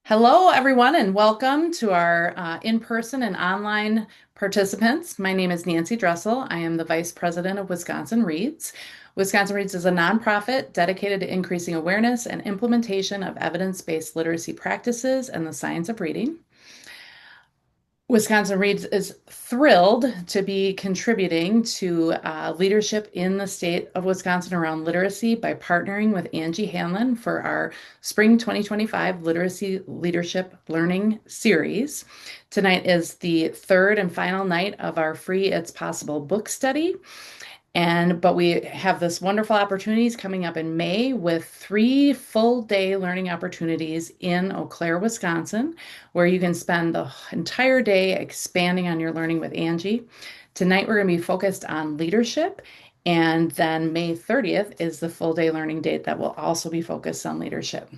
Hello, everyone, and welcome to our in-person and online participants. My name is Nancy Dressel. I am the Vice President of Wisconsin Reads. Wisconsin Reads is a nonprofit dedicated to increasing awareness and implementation of evidence-based literacy practices and the science of reading. Wisconsin Reads is thrilled to be contributing to leadership in the state of Wisconsin around literacy by partnering with Angie Hanlin for our Spring 2025 Literacy Leadership Learning Series. Tonight is the third and final night of our free It's Possible book study. But we have this wonderful opportunities coming up in May with 3 full day learning opportunities in Eau Claire, Wisconsin, where you can spend the entire day expanding on your learning with Angie. Tonight, we're going to be focused on leadership. And then May 30th is the full day learning date that will also be focused on leadership.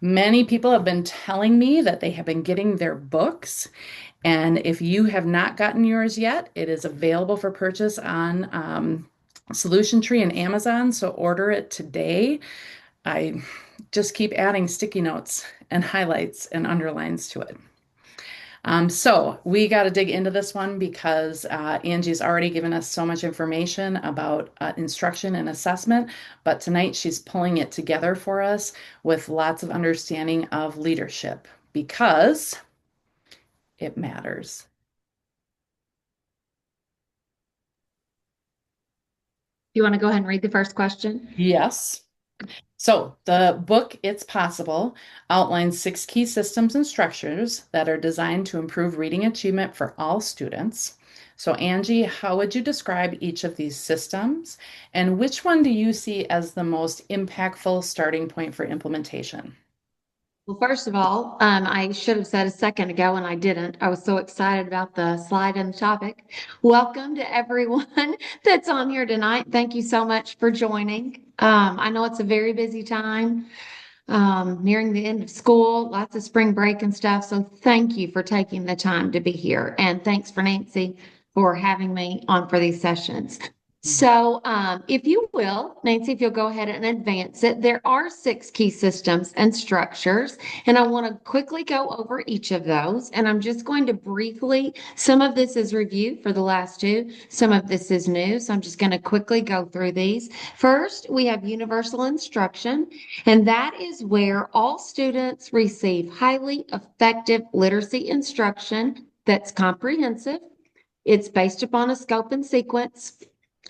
Many people have been telling me that they have been getting their books. And if you have not gotten yours yet, it is available for purchase on Solution Tree and Amazon. So order it today. I just keep adding sticky notes and highlights and underlines to it. So we got to dig into this one because Angie's already given us so much information about instruction and assessment, but tonight she's pulling it together for us with lots of understanding of leadership because it matters. You want to go ahead and read the first question? Yes. So the book It's Possible outlines 6 key systems and structures that are designed to improve reading achievement for all students. So Angie, how would you describe each of these systems, and which one do you see as the most impactful starting point for implementation? Well, first of all, I should have said a second ago and I didn't. I was so excited about the slide and the topic. Welcome to everyone that's on here tonight. Thank you so much for joining. I know it's a very busy time, nearing the end of school, lots of spring break and stuff. So thank you for taking the time to be here. And thanks for Nancy for having me on for these sessions. So, if you will, Nancy, if you'll go ahead and advance it, there are 6 key systems and structures, and I want to quickly go over each of those. And I'm just going to briefly, some of this is review for the last two, some of this is new. So I'm just going to quickly go through these. First, we have universal instruction, and that is where all students receive highly effective literacy instruction that's comprehensive. It's based upon a scope and sequence.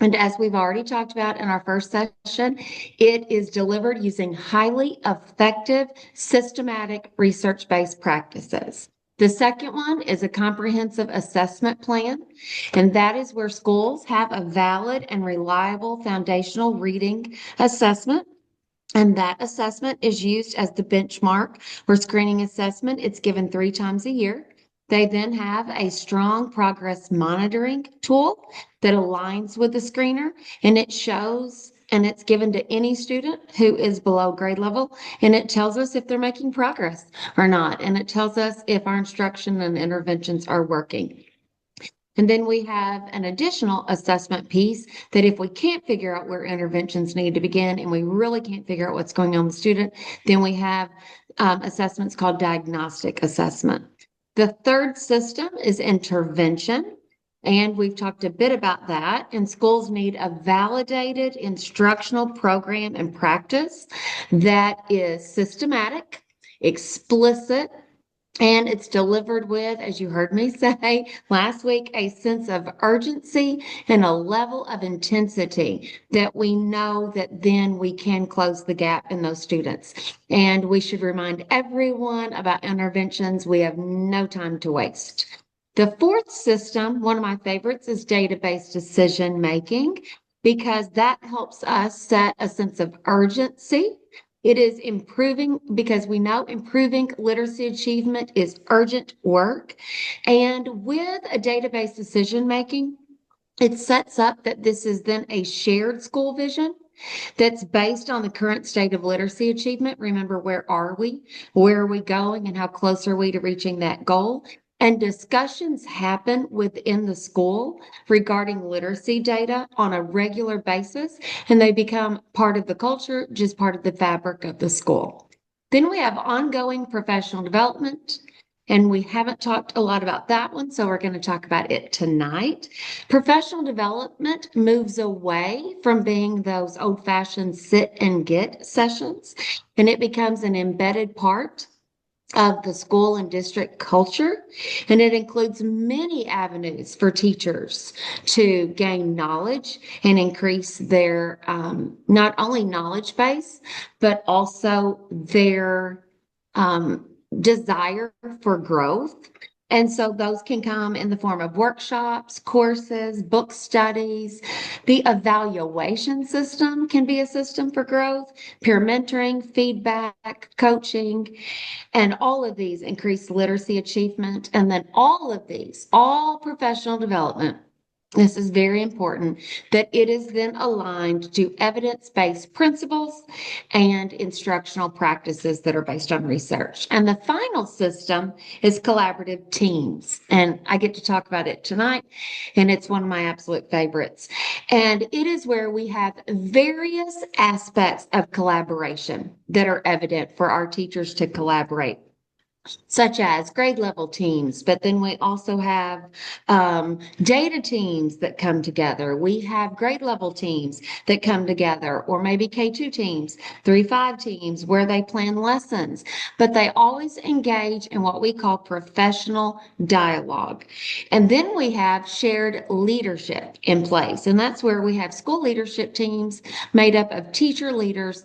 And as we've already talked about in our first session, it is delivered using highly effective, systematic, research-based practices. The second one is a comprehensive assessment plan, and that is where schools have a valid and reliable foundational reading assessment. And that assessment is used as the benchmark for screening assessment. It's given 3 times a year. They then have a strong progress monitoring tool that aligns with the screener, and it shows and it's given to any student who is below grade level, and it tells us if they're making progress or not, and it tells us if our instruction and interventions are working. And then we have an additional assessment piece that if we can't figure out where interventions need to begin and we really can't figure out what's going on with the student, then we have assessments called diagnostic assessment. The third system is intervention. And we've talked a bit about that. And schools need a validated instructional program and practice that is systematic, explicit, and it's delivered with, as you heard me say last week, a sense of urgency and a level of intensity that we know that then we can close the gap in those students. And we should remind everyone about interventions. We have no time to waste. The fourth system, one of my favorites, is database decision making because that helps us set a sense of urgency. It is improving because we know improving literacy achievement is urgent work. And with a database decision making, it sets up that this is then a shared school vision that's based on the current state of literacy achievement. Remember, where are we? Where are we going? And how close are we to reaching that goal? And discussions happen within the school regarding literacy data on a regular basis, and they become part of the culture, just part of the fabric of the school. Then we have ongoing professional development. And we haven't talked a lot about that one, so we're going to talk about it tonight. Professional development moves away from being those old-fashioned sit and get sessions, and it becomes an embedded part of the school and district culture. And it includes many avenues for teachers to gain knowledge and increase their not only knowledge base, but also their um, desire for growth. And so those can come in the form of workshops, courses, book studies. The evaluation system can be a system for growth, peer mentoring, feedback, coaching. And all of these increase literacy achievement. And then all of these, all professional development, this is very important, that it is then aligned to evidence-based principles and instructional practices that are based on research. And the final system is collaborative teams. And I get to talk about it tonight, and it's one of my absolute favorites. And it is where we have various aspects of collaboration that are evident for our teachers to collaborate, such as grade level teams, but then we also have data teams that come together. We have grade level teams that come together, or maybe K2 teams, 3-5 teams where they plan lessons, but they always engage in what we call professional dialogue. And then we have shared leadership in place, and that's where we have school leadership teams made up of teacher leaders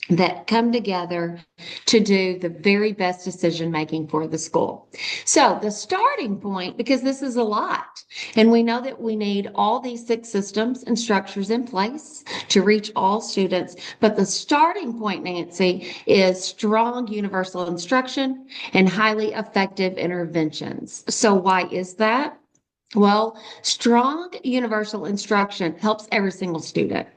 that come together to do the very best decision making for the school. So the starting point, because this is a lot, and we know that we need all these 6 systems and structures in place to reach all students, but the starting point, Nancy, is strong universal instruction and highly effective interventions. So why is that? Well, strong universal instruction helps every single student,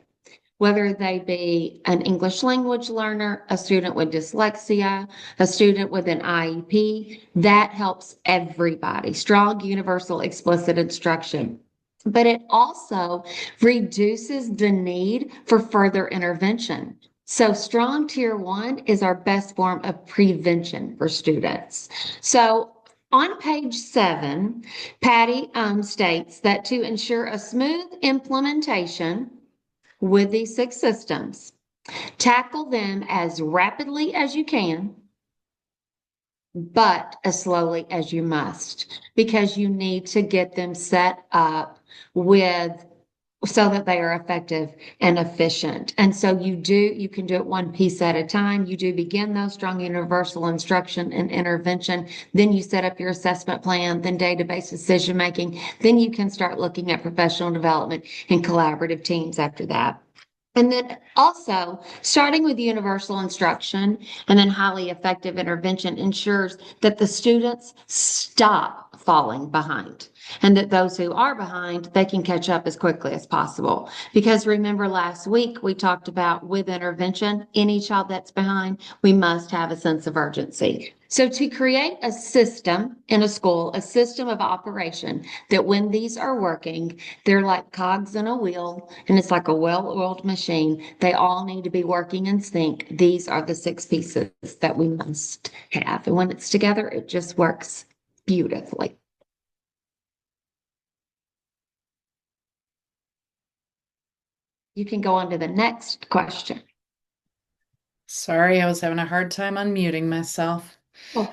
whether they be an English language learner, a student with dyslexia, a student with an IEP. That helps everybody. Strong, universal, explicit instruction. But it also reduces the need for further intervention. So strong tier 1 is our best form of prevention for students. So on page 7, Patty states that to ensure a smooth implementation with these 6 systems, tackle them as rapidly as you can, but as slowly as you must, because you need to get them set up with so that they are effective and efficient. And so you can do it one piece at a time. You do begin those strong universal instruction and intervention. Then you set up your assessment plan, then database decision making. Then you can start looking at professional development and collaborative teams after that. And then also, starting with universal instruction and then highly effective intervention ensures that the students stop falling behind, and that those who are behind, they can catch up as quickly as possible. Because remember last week, we talked about with intervention, any child that's behind, we must have a sense of urgency. So to create a system in a school, a system of operation that when these are working, they're like cogs in a wheel, and it's like a well-oiled machine. They all need to be working in sync. These are the 6 pieces that we must have. And when it's together, it just works beautifully. You can go on to the next question. Sorry, I was having a hard time unmuting myself. Oh,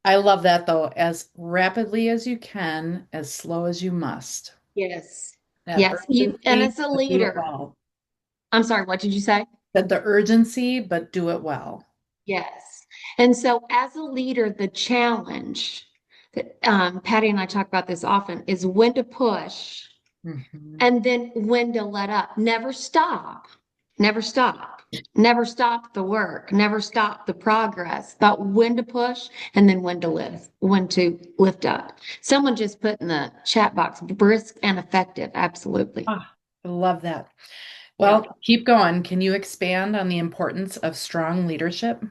I love that though, as rapidly as you can, as slow as you must. yes. That Yes. And urgency, as a but do it leader, well. I'm sorry, what did you say? That the urgency, but do it well. Yes. And so as a leader, the challenge that Patty and I talk about this often is when to push Mhm. and then when to let up. Never stop. Never stop. Never stop the work. Never stop the progress. But when to push and then when to lift up. Someone just put in the chat box, brisk and effective. Absolutely. Ah, I love that. Yeah. Well, keep going. Can you expand on the importance of strong leadership?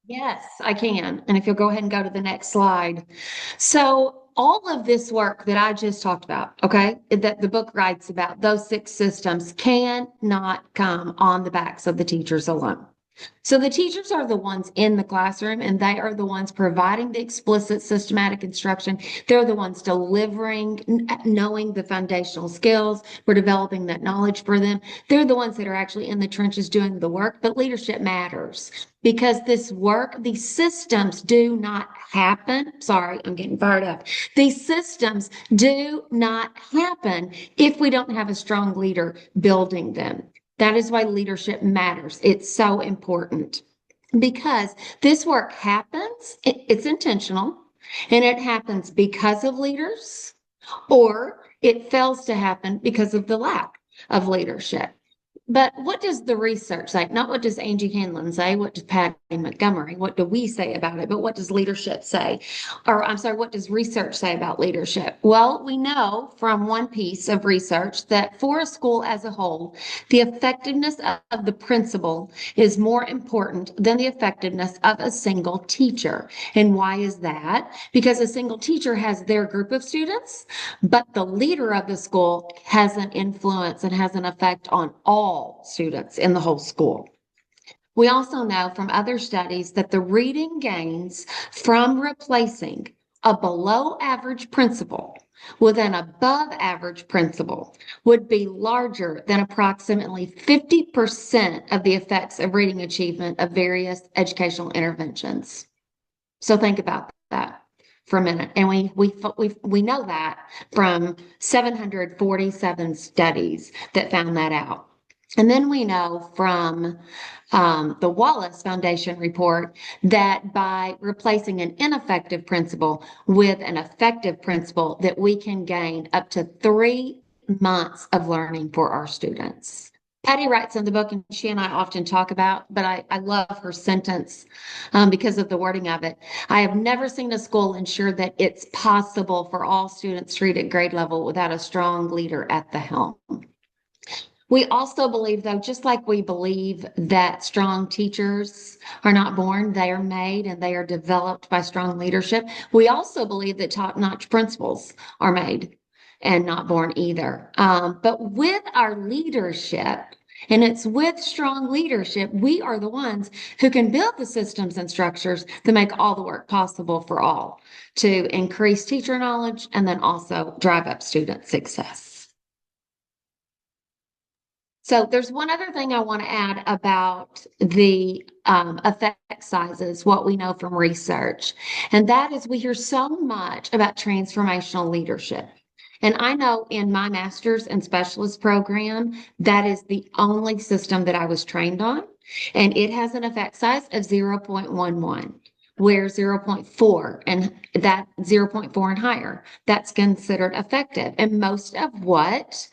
Yes, I can. And if you'll go ahead and go to the next slide. So all of this work that I just talked about, okay, that the book writes about, those 6 systems cannot come on the backs of the teachers alone. So the teachers are the ones in the classroom and they are the ones providing the explicit systematic instruction. They're the ones delivering, knowing the foundational skills. We're developing that knowledge for them. They're the ones that are actually in the trenches doing the work, but leadership matters because this work, these systems do not happen. Sorry, I'm getting fired up. These systems do not happen if we don't have a strong leader building them. That is why leadership matters. It's so important because this work happens, it's intentional, and it happens because of leaders, or it fails to happen because of the lack of leadership. But what does the research say? Not what does Angie Hanlin say? What does Patti Montgomery? What do we say about it? But what does leadership say? Or I'm sorry, what does research say about leadership? Well, we know from one piece of research that for a school as a whole, the effectiveness of the principal is more important than the effectiveness of a single teacher. And why is that? Because a single teacher has their group of students, but the leader of the school has an influence and has an effect on all students in the whole school. We also know from other studies that the reading gains from replacing a below average principal with an above average principal would be larger than approximately 50% of the effects of reading achievement of various educational interventions. So think about that for a minute. And we know that from 747 studies that found that out. And then we know from the Wallace Foundation report that by replacing an ineffective principal with an effective principal, that we can gain up to 3 months of learning for our students. Patty writes in the book, and she and I often talk about, but I love her sentence because of the wording of it. I have never seen a school ensure that it's possible for all students to read at grade level without a strong leader at the helm. We also believe, though, just like we believe that strong teachers are not born, they are made and they are developed by strong leadership. We also believe that top-notch principals are made and not born either. But with our leadership, and it's with strong leadership, we are the ones who can build the systems and structures to make all the work possible for all, to increase teacher knowledge and then also drive up student success. So there's one other thing I want to add about the effect sizes, what we know from research, and that is we hear so much about transformational leadership. And I know in my master's and specialist program, that is the only system that I was trained on, and it has an effect size of 0.11. Where 0.4 and that 0.4 and higher, that's considered effective. And most of what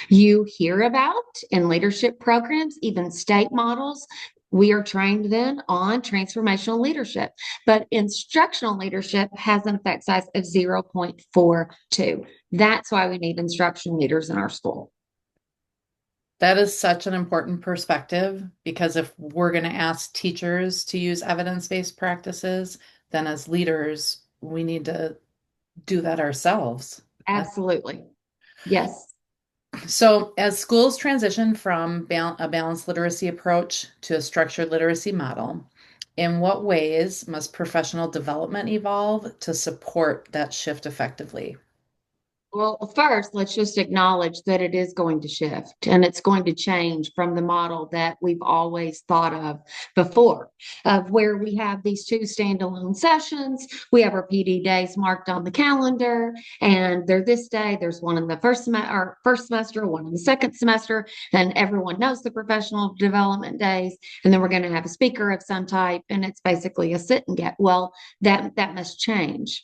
you hear about in leadership programs, even state models, we are trained then on transformational leadership, but instructional leadership has an effect size of 0.42. That's why we need instruction leaders in our school. That is such an important perspective because if we're going to ask teachers to use evidence-based practices, then as leaders, we need to do that ourselves. Absolutely. Yes. So, as schools transition from a balanced literacy approach to a structured literacy model, in what ways must professional development evolve to support that shift effectively? Well, first, let's just acknowledge that it is going to shift and it's going to change from the model that we've always thought of before, of where we have these two standalone sessions. We have our PD days marked on the calendar, and they're this day. There's one in the first semester, one in the second semester, and everyone knows the professional development days. And then we're going to have a speaker of some type, and it's basically a sit and get. Well, that must change.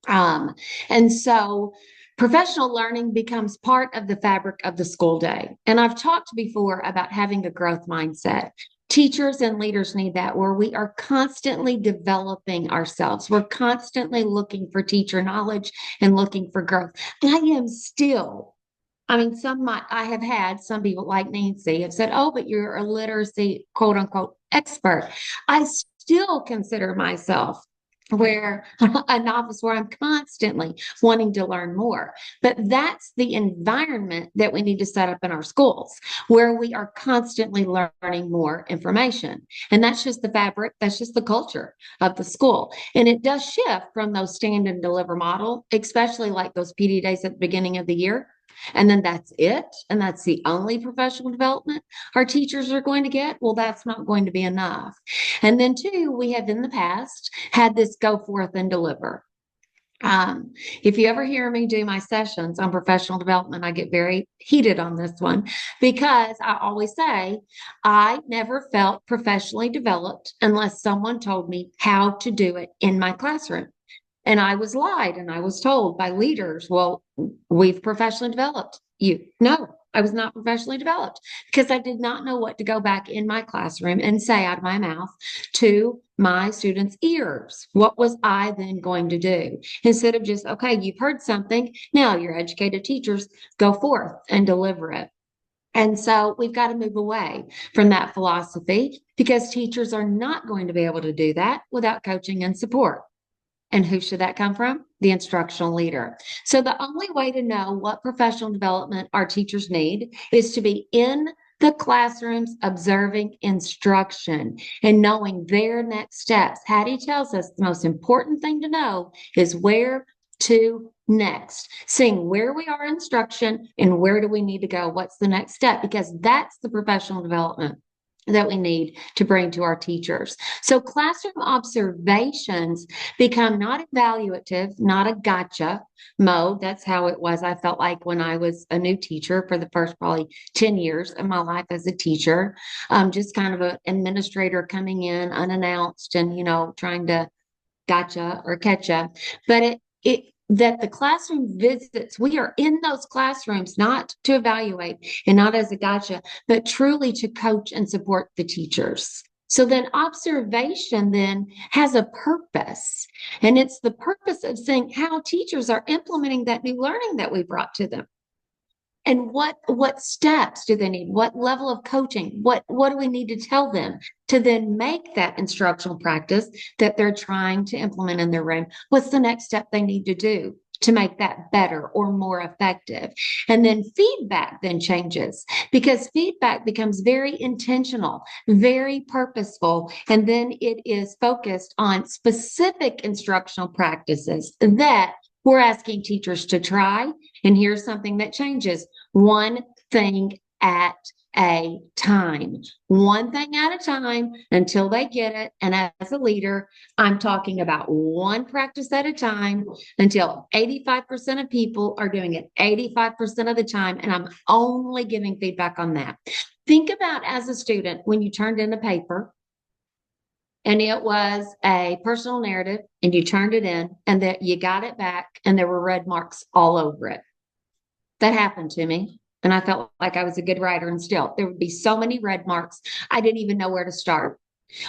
Um, and so professional learning becomes part of the fabric of the school day. And I've talked before about having a growth mindset. Teachers and leaders need that, where we are constantly developing ourselves. We're constantly looking for teacher knowledge and looking for growth. I am still, I mean, I have had some people like Nancy have said, oh, but you're a literacy quote unquote expert. I still consider myself where a novice where I'm constantly wanting to learn more. But that's the environment that we need to set up in our schools where we are constantly learning more information. And that's just the fabric, that's just the culture of the school. And it does shift from those stand and deliver model, especially like those PD days at the beginning of the year. And then that's it. And that's the only professional development our teachers are going to get. Well, that's not going to be enough. And then, two, we have in the past had this go forth and deliver. Um, if you ever hear me do my sessions on professional development, I get very heated on this one because I always say I never felt professionally developed unless someone told me how to do it in my classroom. And I was lied and I was told by leaders, well, we've professionally developed you. No, I was not professionally developed because I did not know what to go back in my classroom and say out of my mouth to my students' ears. What was I then going to do? Instead of just, okay, you've heard something. Now you're educated teachers, go forth and deliver it. And so we've got to move away from that philosophy because teachers are not going to be able to do that without coaching and support. And who should that come from? The instructional leader. So the only way to know what professional development our teachers need is to be in the classrooms observing instruction and knowing their next steps. Hattie tells us the most important thing to know is where to next, seeing where we are in instruction and where do we need to go. What's the next step? Because that's the professional development that we need to bring to our teachers. So classroom observations become not evaluative, not a gotcha mode. That's how it was. I felt like when I was a new teacher for the first probably 10 years of my life as a teacher, just kind of an administrator coming in unannounced and, trying to gotcha or catch up. But it that the classroom visits, we are in those classrooms not to evaluate and not as a gotcha, but truly to coach and support the teachers. So then observation then has a purpose, and it's the purpose of seeing how teachers are implementing that new learning that we brought to them. And what steps do they need? What level of coaching? What do we need to tell them to then make that instructional practice that they're trying to implement in their room? What's the next step they need to do to make that better or more effective? And then feedback then changes because feedback becomes very intentional, very purposeful, and then it is focused on specific instructional practices that we're asking teachers to try. And here's something that changes: one thing at a time, one thing at a time until they get it. And as a leader, I'm talking about one practice at a time until 85% of people are doing it 85% of the time. And I'm only giving feedback on that. Think about as a student when you turned in a paper and it was a personal narrative and you turned it in and that you got it back and there were red marks all over it. That happened to me. And I felt like I was a good writer, and still there would be so many red marks. I didn't even know where to start.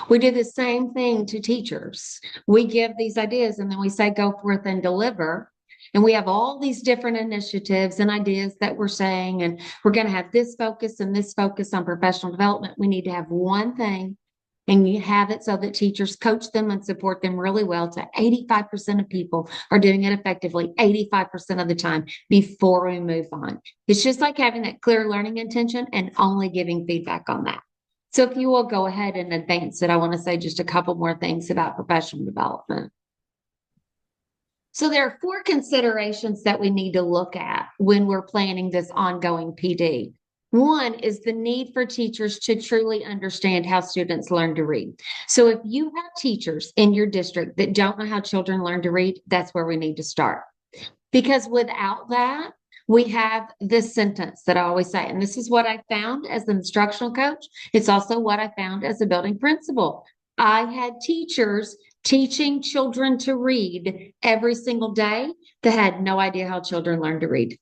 We do the same thing to teachers. We give these ideas and then we say, go forth and deliver. And we have all these different initiatives and ideas that we're saying, and we're going to have this focus and this focus on professional development. We need to have one thing, and you have it so that teachers coach them and support them really well to 85% of people are doing it effectively 85% of the time before we move on. It's just like having that clear learning intention and only giving feedback on that. So if you will go ahead and advance it, I want to say just a couple more things about professional development. So there are 4 considerations that we need to look at when we're planning this ongoing PD. One is the need for teachers to truly understand how students learn to read. So if you have teachers in your district that don't know how children learn to read, that's where we need to start. Because without that, we have this sentence that I always say, and this is what I found as an instructional coach. It's also what I found as a building principal. I had teachers teaching children to read every single day that had no idea how children learn to read.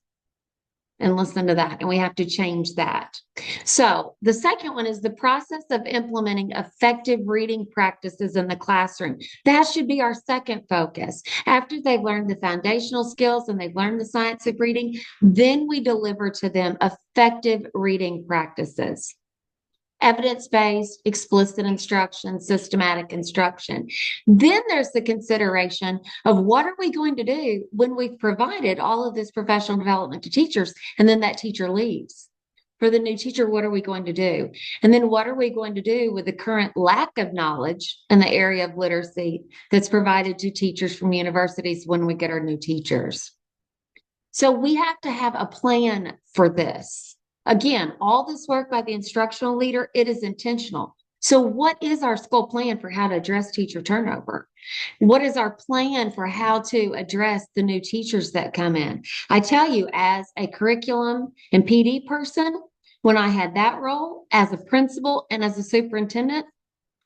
And listen to that. And we have to change that. So the second one is the process of implementing effective reading practices in the classroom. That should be our second focus. After they've learned the foundational skills and they've learned the science of reading, then we deliver to them effective reading practices. evidence-based, explicit instruction, systematic instruction. Then there's the consideration of what are we going to do when we've provided all of this professional development to teachers and then that teacher leaves. For the new teacher, what are we going to do? And then what are we going to do with the current lack of knowledge in the area of literacy that's provided to teachers from universities when we get our new teachers? So we have to have a plan for this. Again, all this work by the instructional leader, it is intentional. So what is our school plan for how to address teacher turnover? What is our plan for how to address the new teachers that come in? I tell you, as a curriculum and PD person, when I had that role as a principal and as a superintendent,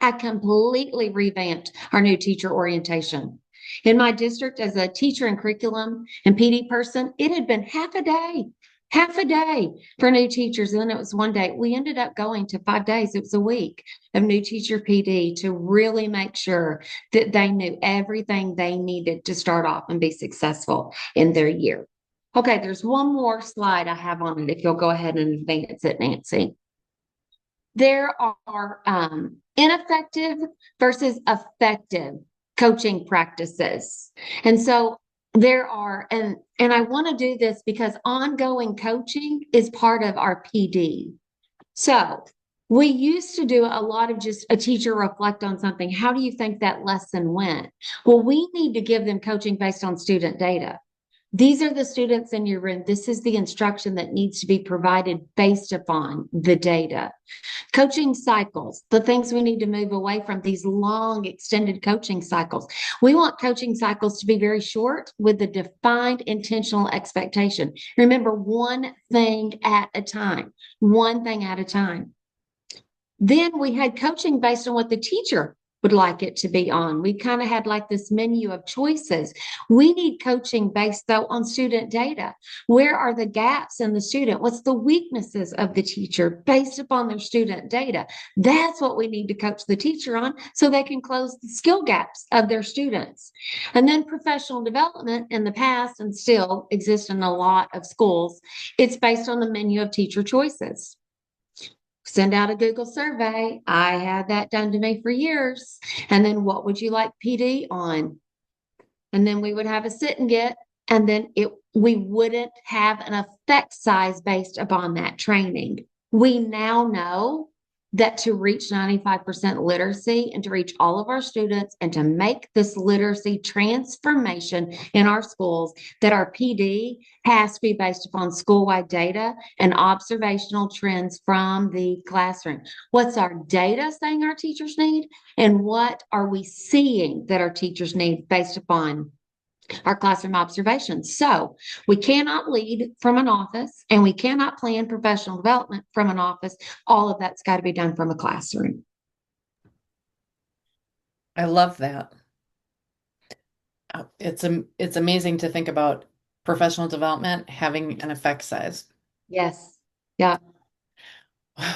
I completely revamped our new teacher orientation. In my district, as a teacher and curriculum and PD person, it had been half a day for new teachers. And then it was one day. We ended up going to 5 days. It was a week of new teacher PD to really make sure that they knew everything they needed to start off and be successful in their year. Okay, there's one more slide I have on it. If you'll go ahead and advance it, Nancy. There are ineffective versus effective coaching practices. And so there are, and I want to do this because ongoing coaching is part of our PD. So we used to do a lot of just a teacher reflect on something. How do you think that lesson went? Well, we need to give them coaching based on student data. These are the students in your room. This is the instruction that needs to be provided based upon the data. Coaching cycles, the things we need to move away from, these long extended coaching cycles. We want coaching cycles to be very short with a defined intentional expectation. Remember, one thing at a time, one thing at a time. Then we had coaching based on what the teacher would like it to be on. We kind of had like this menu of choices. We need coaching based though on student data. Where are the gaps in the student? What's the weaknesses of the teacher based upon their student data? That's what we need to coach the teacher on so they can close the skill gaps of their students. And then professional development in the past and still exists in a lot of schools. It's based on the menu of teacher choices. Send out a Google survey. I had that done to me for years. And then what would you like PD on? And then we would have a sit and get, and then we wouldn't have an effect size based upon that training. We now know that to reach 95% literacy and to reach all of our students and to make this literacy transformation in our schools, that our PD has to be based upon school-wide data and observational trends from the classroom. What's our data saying our teachers need? And what are we seeing that our teachers need based upon our classroom observations? So we cannot lead from an office and we cannot plan professional development from an office. All of that's got to be done from a classroom. I love that. It's amazing to think about professional development having an effect size. Yes. Yeah.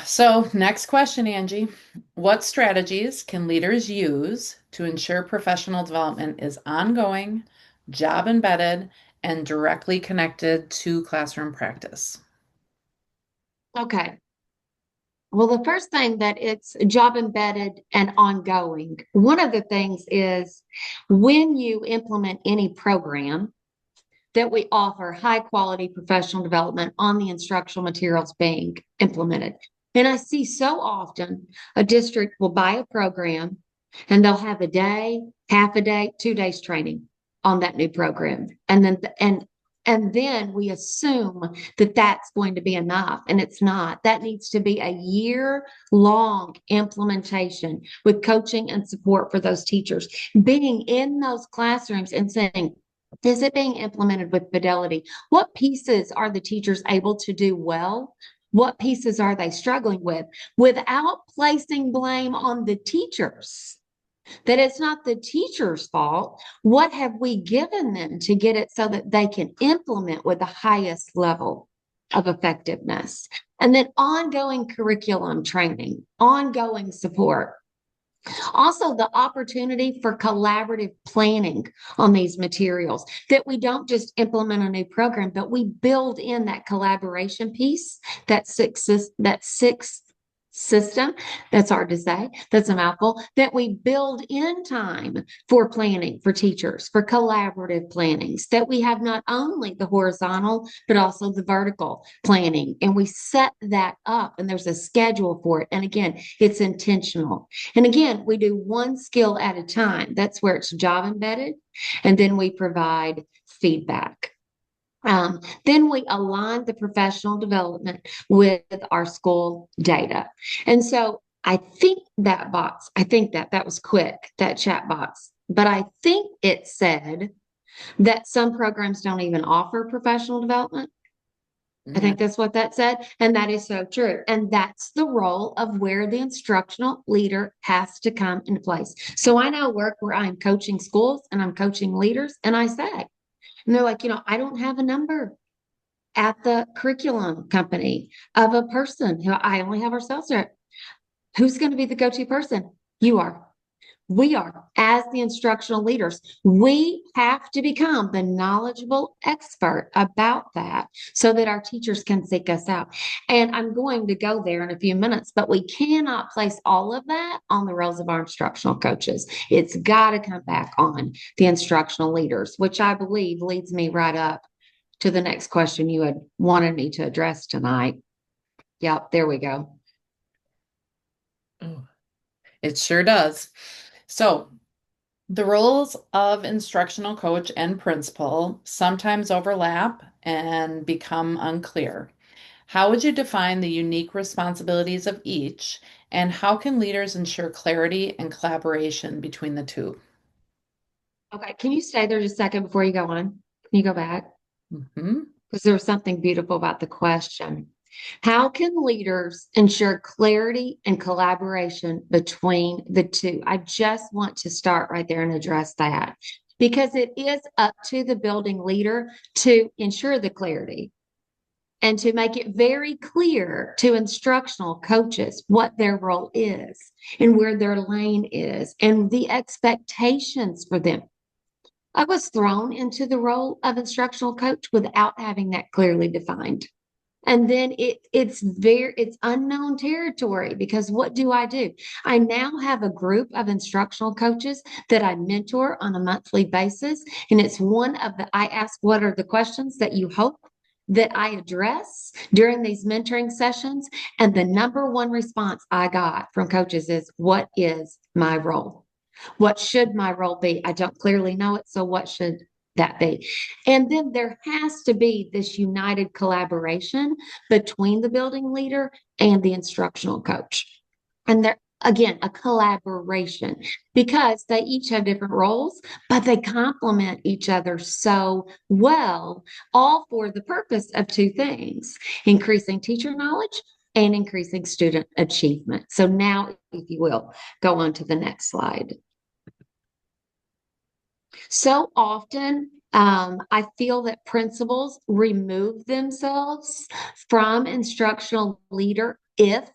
So, next question, Angie. What strategies can leaders use to ensure professional development is ongoing, job embedded, and directly connected to classroom practice? Okay. Well, the first thing that it's job embedded and ongoing. One of the things is when you implement any program, that we offer high quality professional development on the instructional materials being implemented. And I see so often a district will buy a program and they'll have a day, half a day, 2 days training on that new program. And then we assume that that's going to be enough, and it's not. That needs to be a year-long implementation with coaching and support for those teachers, being in those classrooms and saying, is it being implemented with fidelity? What pieces are the teachers able to do well? What pieces are they struggling with without placing blame on the teachers? That it's not the teacher's fault. What have we given them to get it so that they can implement with the highest level of effectiveness? And then ongoing curriculum training, ongoing support. Also, the opportunity for collaborative planning on these materials, that we don't just implement a new program, but we build in that collaboration piece, that sixth system. That's hard to say. That's a mouthful. That we build in time for planning for teachers, for collaborative plannings, that we have not only the horizontal, but also the vertical planning. And we set that up and there's a schedule for it. And again, it's intentional. And again, we do one skill at a time. That's where it's job embedded. And then we provide feedback. Then we align the professional development with our school data. And so I think that was quick, that chat box, but I think it said that some programs don't even offer professional development. I Yeah. think that's what that said. And that is so true. And that's the role of where the instructional leader has to come into place. So I now work where I'm coaching schools and I'm coaching leaders, and I say, and they're like, I don't have a number at the curriculum company of a person who I only have our sales rep. Who's going to be the go-to person? You are. We are, as the instructional leaders. We have to become the knowledgeable expert about that so that our teachers can seek us out. And I'm going to go there in a few minutes, but we cannot place all of that on the roles of our instructional coaches. It's got to come back on the instructional leaders, which I believe leads me right up to the next question you had wanted me to address tonight. Yep, there we go. Oh, it sure does. So, the roles of instructional coach and principal sometimes overlap and become unclear. How would you define the unique responsibilities of each, and how can leaders ensure clarity and collaboration between the two? Okay, can you stay there just a second before you go on? Can you go back? Mhm. Because there was something beautiful about the question. How can leaders ensure clarity and collaboration between the two? I just want to start right there and address that because it is up to the building leader to ensure the clarity and to make it very clear to instructional coaches what their role is and where their lane is and the expectations for them. I was thrown into the role of instructional coach without having that clearly defined. And then it's unknown territory because what do? I now have a group of instructional coaches that I mentor on a monthly basis. And it's one of the I ask what are the questions that you hope that I address during these mentoring sessions. And the number one response I got from coaches is, what is my role? What should my role be? I don't clearly know it. So what should that be? And then there has to be this united collaboration between the building leader and the instructional coach. And there, again, a collaboration because they each have different roles, but they complement each other so well, all for the purpose of two things: increasing teacher knowledge and increasing student achievement. So now, if you will, go on to the next slide. So often, I feel that principals remove themselves from instructional leader if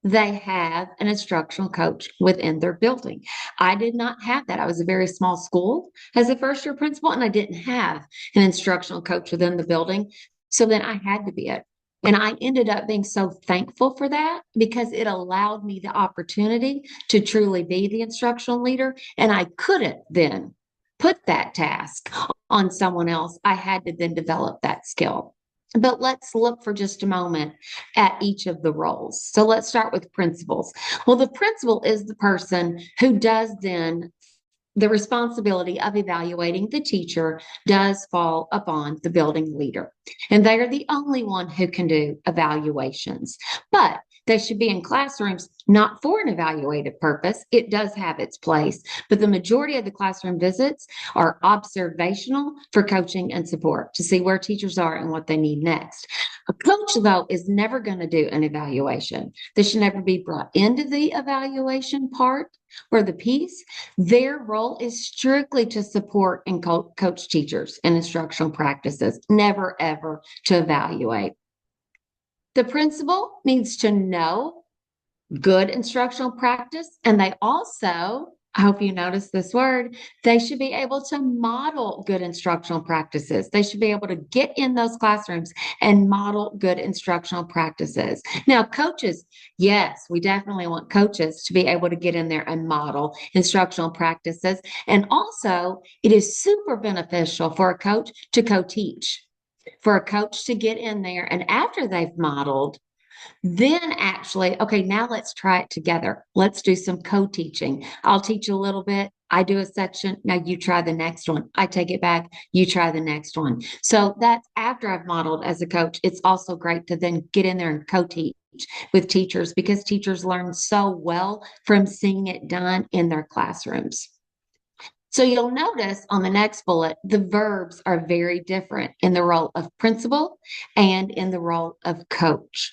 they have an instructional coach within their building. I did not have that. I was a very small school as a first year principal, and I didn't have an instructional coach within the building. So then I had to be it. And I ended up being so thankful for that because it allowed me the opportunity to truly be the instructional leader. And I couldn't then put that task on someone else. I had to then develop that skill. But let's look for just a moment at each of the roles. So let's start with principals. Well, the principal is the person who does then the responsibility of evaluating the teacher does fall upon the building leader. And they are the only one who can do evaluations. But they should be in classrooms not for an evaluative purpose. It does have its place, but the majority of the classroom visits are observational for coaching and support to see where teachers are and what they need next. A coach, though, is never going to do an evaluation. They should never be brought into the evaluation part or the piece. Their role is strictly to support and coach teachers in instructional practices, never ever to evaluate. The principal needs to know good instructional practice, and they also I hope you notice this word. They should be able to model good instructional practices. They should be able to get in those classrooms and model good instructional practices. Now, coaches, yes, we definitely want coaches to be able to get in there and model instructional practices. And also, it is super beneficial for a coach to co-teach, for a coach to get in there and after they've modeled, then actually, okay, now let's try it together. Let's do some co-teaching. I'll teach a little bit. I do a section. Now you try the next one. I take it back. You try the next one. So that's after I've modeled as a coach. It's also great to then get in there and co-teach with teachers because teachers learn so well from seeing it done in their classrooms. So you'll notice on the next bullet, the verbs are very different in the role of principal and in the role of coach.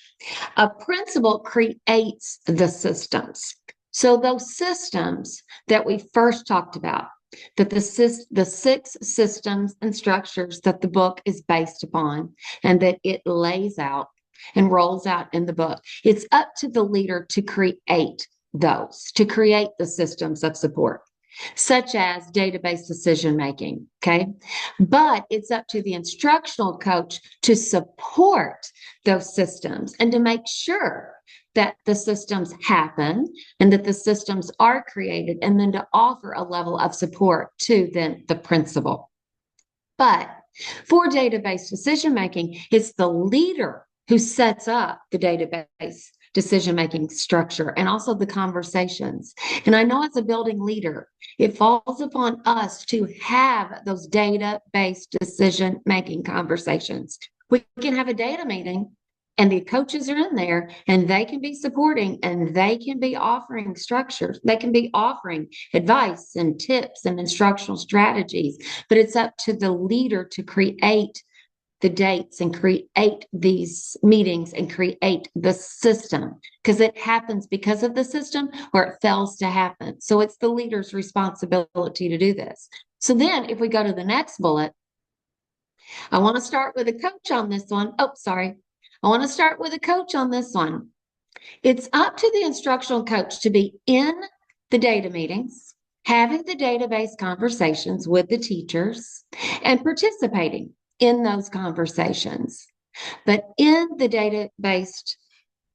A principal creates the systems. So those systems that we first talked about, that the six systems and structures that the book is based upon and that it lays out and rolls out in the book, it's up to the leader to create those, to create the systems of support such as database decision making. Okay. But it's up to the instructional coach to support those systems and to make sure that the systems happen and that the systems are created, and then to offer a level of support to then the principal. But for database decision making, it's the leader who sets up the database decision making structure and also the conversations. And I know as a building leader, it falls upon us to have those data based decision making conversations. We can have a data meeting and the coaches are in there and they can be supporting and they can be offering structures. They can be offering advice and tips and instructional strategies, but it's up to the leader to create the dates and create these meetings and create the system because it happens because of the system or it fails to happen. So it's the leader's responsibility to do this. So then if we go to the next bullet, I want to start with a coach on this one. Oh, sorry. I want to start with a coach on this one. It's up to the instructional coach to be in the data meetings, having the database conversations with the teachers, and participating in those conversations. But in the data-based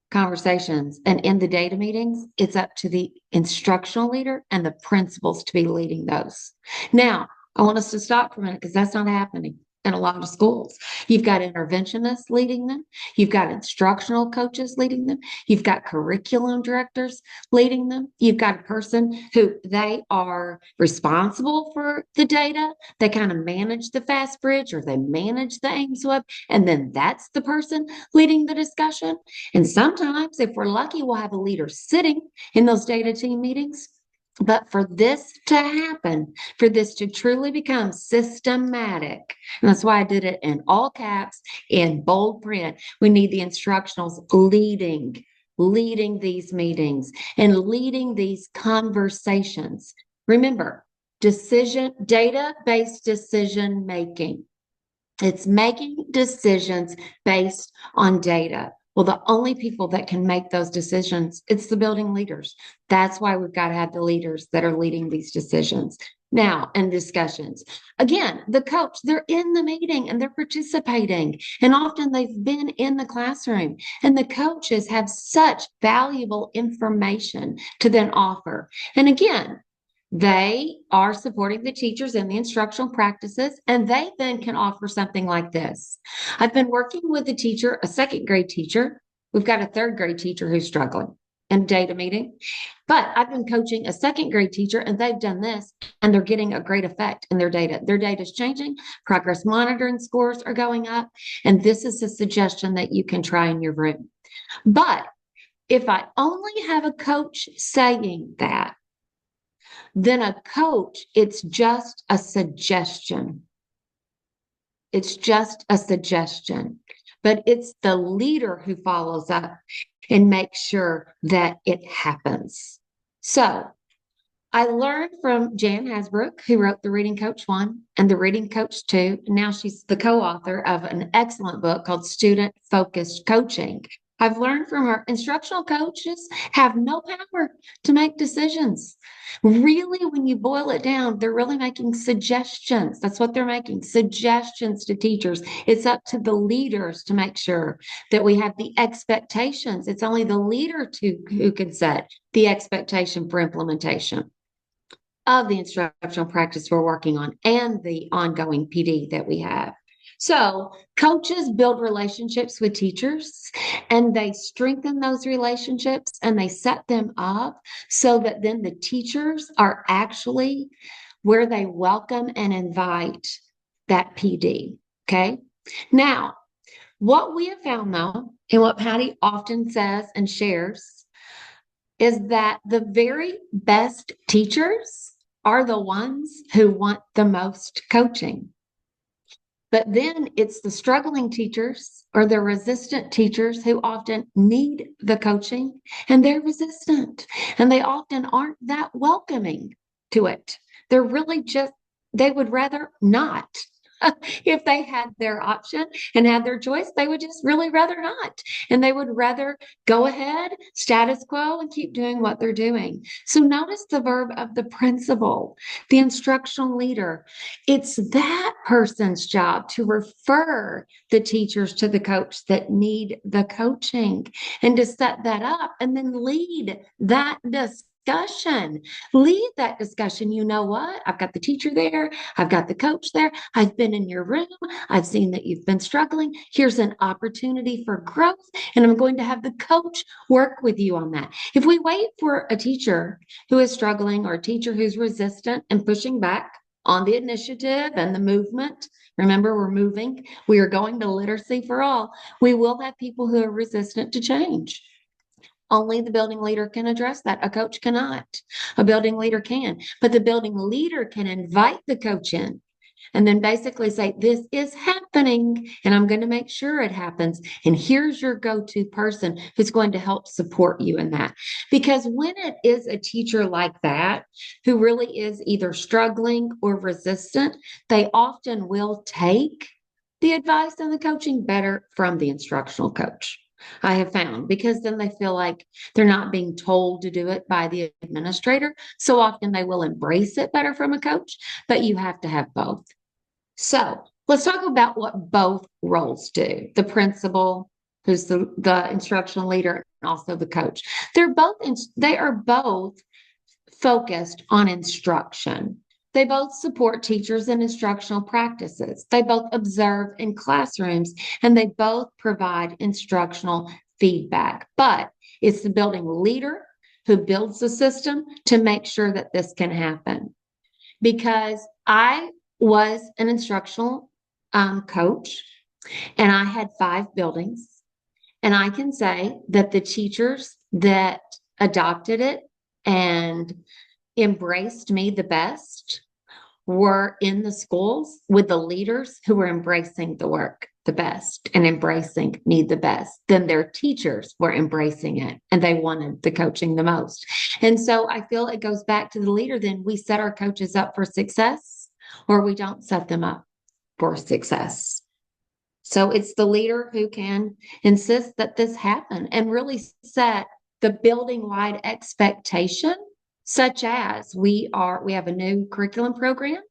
conversations and in the data meetings, it's up to the instructional leader and the principals to be leading those. Now, I want us to stop for a minute because that's not happening in a lot of schools. You've got interventionists leading them. You've got instructional coaches leading them. You've got curriculum directors leading them. You've got a person who they are responsible for the data. They kind of manage the Fast Bridge or they manage the Ames Web. And then that's the person leading the discussion. And sometimes, if we're lucky, we'll have a leader sitting in those data team meetings. But for this to happen, for this to truly become systematic, and that's why I did it in all caps, in bold print, we need the instructionals leading these meetings and leading these conversations. Remember, data-based decision making. It's making decisions based on data. Well, the only people that can make those decisions, it's the building leaders. That's why we've got to have the leaders that are leading these decisions. Now, in discussions, again, the coach, they're in the meeting and they're participating. And often they've been in the classroom. And the coaches have such valuable information to then offer. And again, they are supporting the teachers in the instructional practices, and they then can offer something like this. I've been working with a teacher, a second grade teacher. We've got a third grade teacher who's struggling in data meeting, but I've been coaching a second grade teacher, and they've done this, and they're getting a great effect in their data. Their data is changing, progress monitoring scores are going up, and this is a suggestion that you can try in your room. But if I only have a coach saying that, then a coach, it's just a suggestion. It's just a suggestion, but it's the leader who follows up and makes sure that it happens. So I learned from Jan Hasbrook, who wrote the Reading Coach 1 and the Reading Coach 2. Now she's the co-author of an excellent book called Student Focused Coaching. I've learned from her, instructional coaches have no power to make decisions. Really, when you boil it down, they're really making suggestions. That's what they're making, suggestions to teachers. It's up to the leaders to make sure that we have the expectations. It's only the leader who can set the expectation for implementation of the instructional practice we're working on and the ongoing PD that we have. So, coaches build relationships with teachers and they strengthen those relationships and they set them up so that then the teachers are actually where they welcome and invite that PD. Okay. Now, what we have found though, and what Patty often says and shares, is that the very best teachers are the ones who want the most coaching. But then it's the struggling teachers or the resistant teachers who often need the coaching and they're resistant and they often aren't that welcoming to it. They're really just, they would rather not. If they had their option and had their choice, they would just really rather not. And they would rather go ahead, status quo, and keep doing what they're doing. So notice the verb of the principal, the instructional leader. It's that person's job to refer the teachers to the coach that need the coaching and to set that up and then lead that discussion. Lead that discussion. You know what? I've got the teacher there. I've got the coach there. I've been in your room. I've seen that you've been struggling. Here's an opportunity for growth. And I'm going to have the coach work with you on that. If we wait for a teacher who is struggling or a teacher who's resistant and pushing back on the initiative and the movement, remember, we're moving. We are going to literacy for all. We will have people who are resistant to change. Only the building leader can address that. A coach cannot. A building leader can, but the building leader can invite the coach in and then basically say, this is happening and I'm going to make sure it happens. And here's your go-to person who's going to help support you in that. Because when it is a teacher like that, who really is either struggling or resistant, they often will take the advice and the coaching better from the instructional coach. I have found because then they feel like they're not being told to do it by the administrator. So often they will embrace it better from a coach, but you have to have both. So let's talk about what both roles do. The principal, who's the instructional leader, and also the coach. They are both focused on instruction. They both support teachers in instructional practices. They both observe in classrooms and they both provide instructional feedback. But it's the building leader who builds the system to make sure that this can happen. Because I was an instructional coach and I had 5 buildings. And I can say that the teachers that adopted it and embraced me the best were in the schools with the leaders who were embracing the work the best and embracing me the best. Then their teachers were embracing it and they wanted the coaching the most. And so I feel it goes back to the leader. Then we set our coaches up for success or we don't set them up for success. So it's the leader who can insist that this happen and really set the building wide expectation, such as we have a new curriculum program.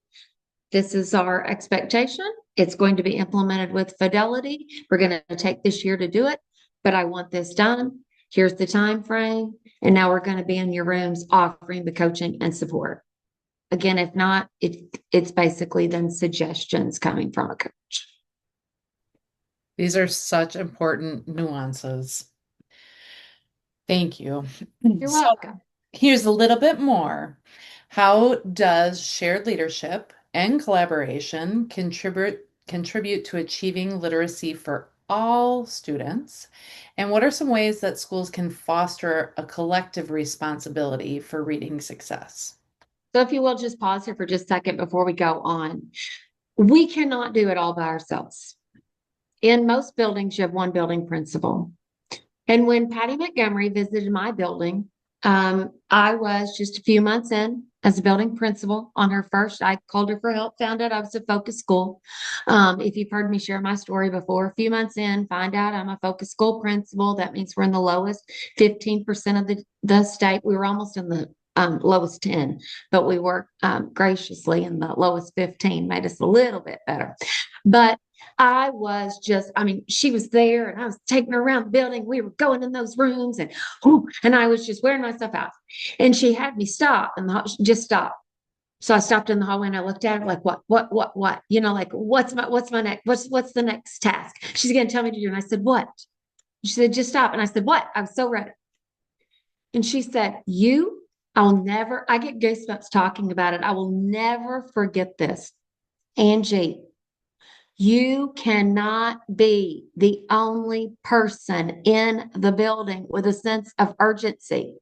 This is our expectation. It's going to be implemented with fidelity. We're going to take this year to do it, but I want this done. Here's the time frame. And now we're going to be in your rooms offering the coaching and support. Again, if not, it's basically then suggestions coming from a coach. These are such important nuances. Thank you. You're So welcome. here's a little bit more. How does shared leadership and collaboration contribute to achieving literacy for all students? And what are some ways that schools can foster a collective responsibility for reading success? So if you will just pause here for just a second before we go on. We cannot do it all by ourselves. In most buildings, you have one building principal. And when Patti Montgomery visited my building, I was just a few months in as a building principal on her first. I called her for help, found out I was a focus school. If you've heard me share my story before, a few months in, find out I'm a focus school principal. That means we're in the lowest 15% of the state. We were almost in the lowest 10, but we worked graciously in the lowest 15, made us a little bit better. But I was just, I mean, she was there and I was taking her around the building. We were going in those rooms and, whew, and I was just wearing myself out. And she had me stop and just stop. So I stopped in the hallway and I looked at her like, what? You know, like, what's my next, what's the next task? She's going to tell me to do. And I said, what? She said, just stop. And I said, what? I was so ready. And she said, I get goosebumps talking about it. I will never forget this. Angie, you cannot be the only person in the building with a sense of urgency.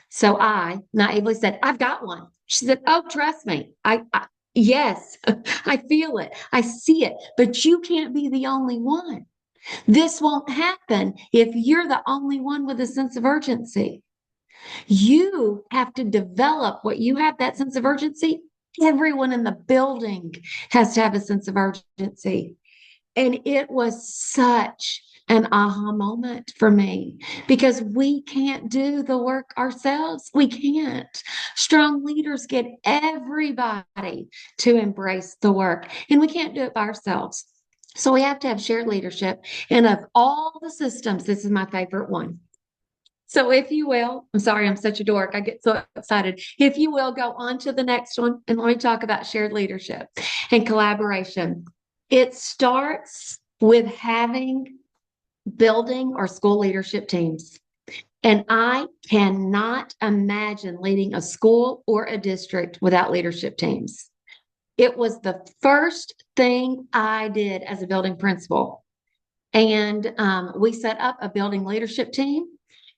So I naively said, I've got one. She said, oh, trust me. Yes, I feel it. I see it, but you can't be the only one. This won't happen if you're the only one with a sense of urgency. You have to develop what you have, that sense of urgency. Everyone in the building has to have a sense of urgency. And it was such an aha moment for me because we can't do the work ourselves. We can't. Strong leaders get everybody to embrace the work, and we can't do it by ourselves. So we have to have shared leadership. And of all the systems, this is my favorite one. So if you will, I'm sorry, I'm such a dork. I get so excited. If you will, go on to the next one and let me talk about shared leadership and collaboration. It starts with having building or school leadership teams. And I cannot imagine leading a school or a district without leadership teams. It was the first thing I did as a building principal. And we set up a building leadership team.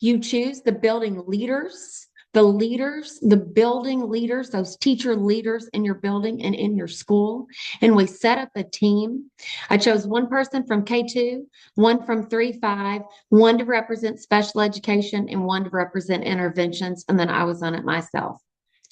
You choose the building leaders, the building leaders, those teacher leaders in your building and in your school. And we set up a team. I chose one person from K2, one from 3-5, one to represent special education, and one to represent interventions. And then I was on it myself.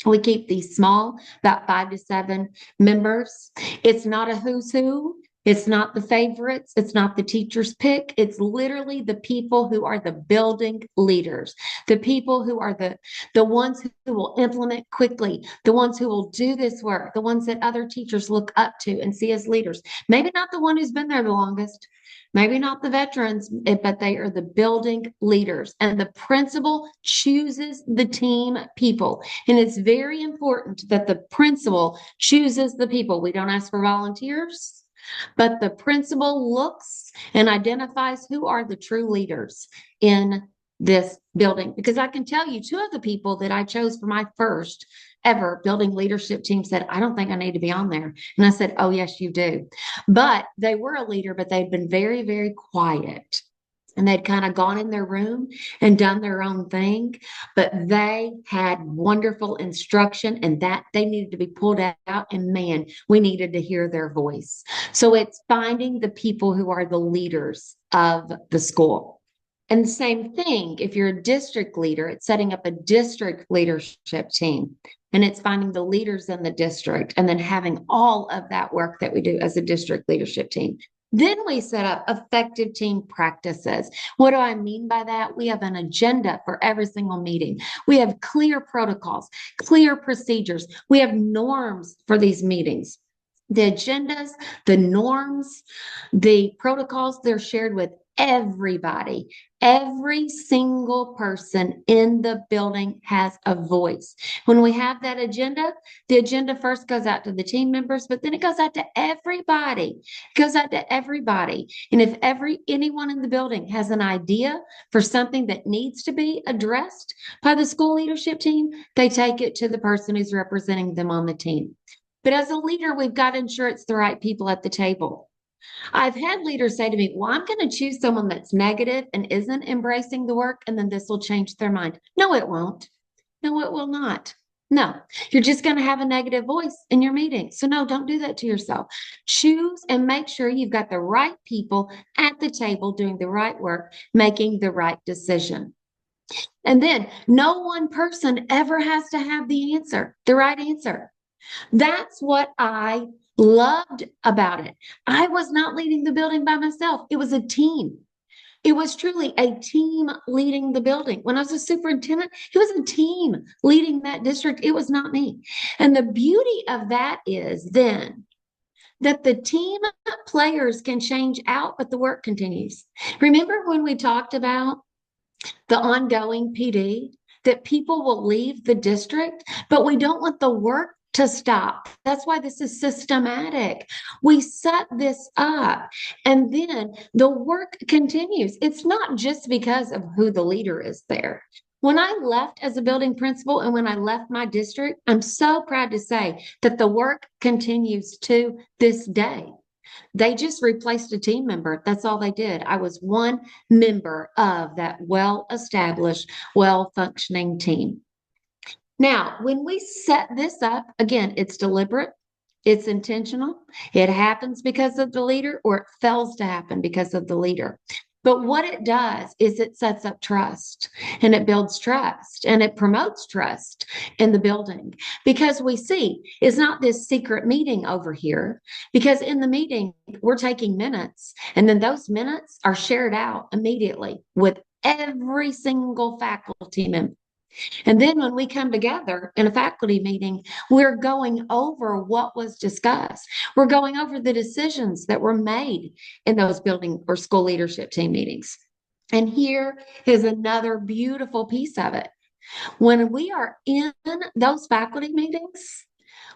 We keep these small, about 5 to 7 members. It's not a who's who. It's not the favorites. It's not the teacher's pick. It's literally the people who are the building leaders, the people who are the ones who will implement quickly, the ones who will do this work, the ones that other teachers look up to and see as leaders. Maybe not the one who's been there the longest, maybe not the veterans, but they are the building leaders. And the principal chooses the team people. And it's very important that the principal chooses the people. We don't ask for volunteers. But the principal looks and identifies who are the true leaders in this building. Because I can tell you, 2 of the people that I chose for my first ever building leadership team said, I don't think I need to be on there. And I said, oh, yes, you do. But they were a leader, but they'd been very, very quiet. And they'd kind of gone in their room and done their own thing, but they had wonderful instruction and that they needed to be pulled out. And man, we needed to hear their voice. So it's finding the people who are the leaders of the school. And the same thing, if you're a district leader, it's setting up a district leadership team. And it's finding the leaders in the district and then having all of that work that we do as a district leadership team. Then we set up effective team practices. What do I mean by that? We have an agenda for every single meeting. We have clear protocols, clear procedures. We have norms for these meetings. The agendas, the norms, the protocols, they're shared with everybody. Every single person in the building has a voice. When we have that agenda, the agenda first goes out to the team members, but then it goes out to everybody. It goes out to everybody. And if anyone in the building has an idea for something that needs to be addressed by the school leadership team, they take it to the person who's representing them on the team. But as a leader, we've got to ensure it's the right people at the table. I've had leaders say to me, well, I'm going to choose someone that's negative and isn't embracing the work, and then this will change their mind. No, it won't. No, it will not. No, you're just going to have a negative voice in your meeting. So, no, don't do that to yourself. Choose and make sure you've got the right people at the table doing the right work, making the right decision. And then no one person ever has to have the answer, the right answer. That's what I loved about it. I was not leading the building by myself, it was a team. It was truly a team leading the building. When I was a superintendent, it was a team leading that district. It was not me. And the beauty of that is then that the team players can change out, but the work continues. Remember when we talked about the ongoing PD, that people will leave the district, but we don't want the work to stop. That's why this is systematic. We set this up and then the work continues. It's not just because of who the leader is there. When I left as a building principal and when I left my district, I'm so proud to say that the work continues to this day. They just replaced a team member. That's all they did. I was one member of that well established, well functioning team. Now, when we set this up, again, it's deliberate, it's intentional, it happens because of the leader, or it fails to happen because of the leader. But what it does is it sets up trust and it builds trust and it promotes trust in the building because we see it's not this secret meeting over here. Because in the meeting, we're taking minutes and then those minutes are shared out immediately with every single faculty member. And then when we come together in a faculty meeting, we're going over what was discussed. We're going over the decisions that were made in those building or school leadership team meetings. And here is another beautiful piece of it. When we are in those faculty meetings,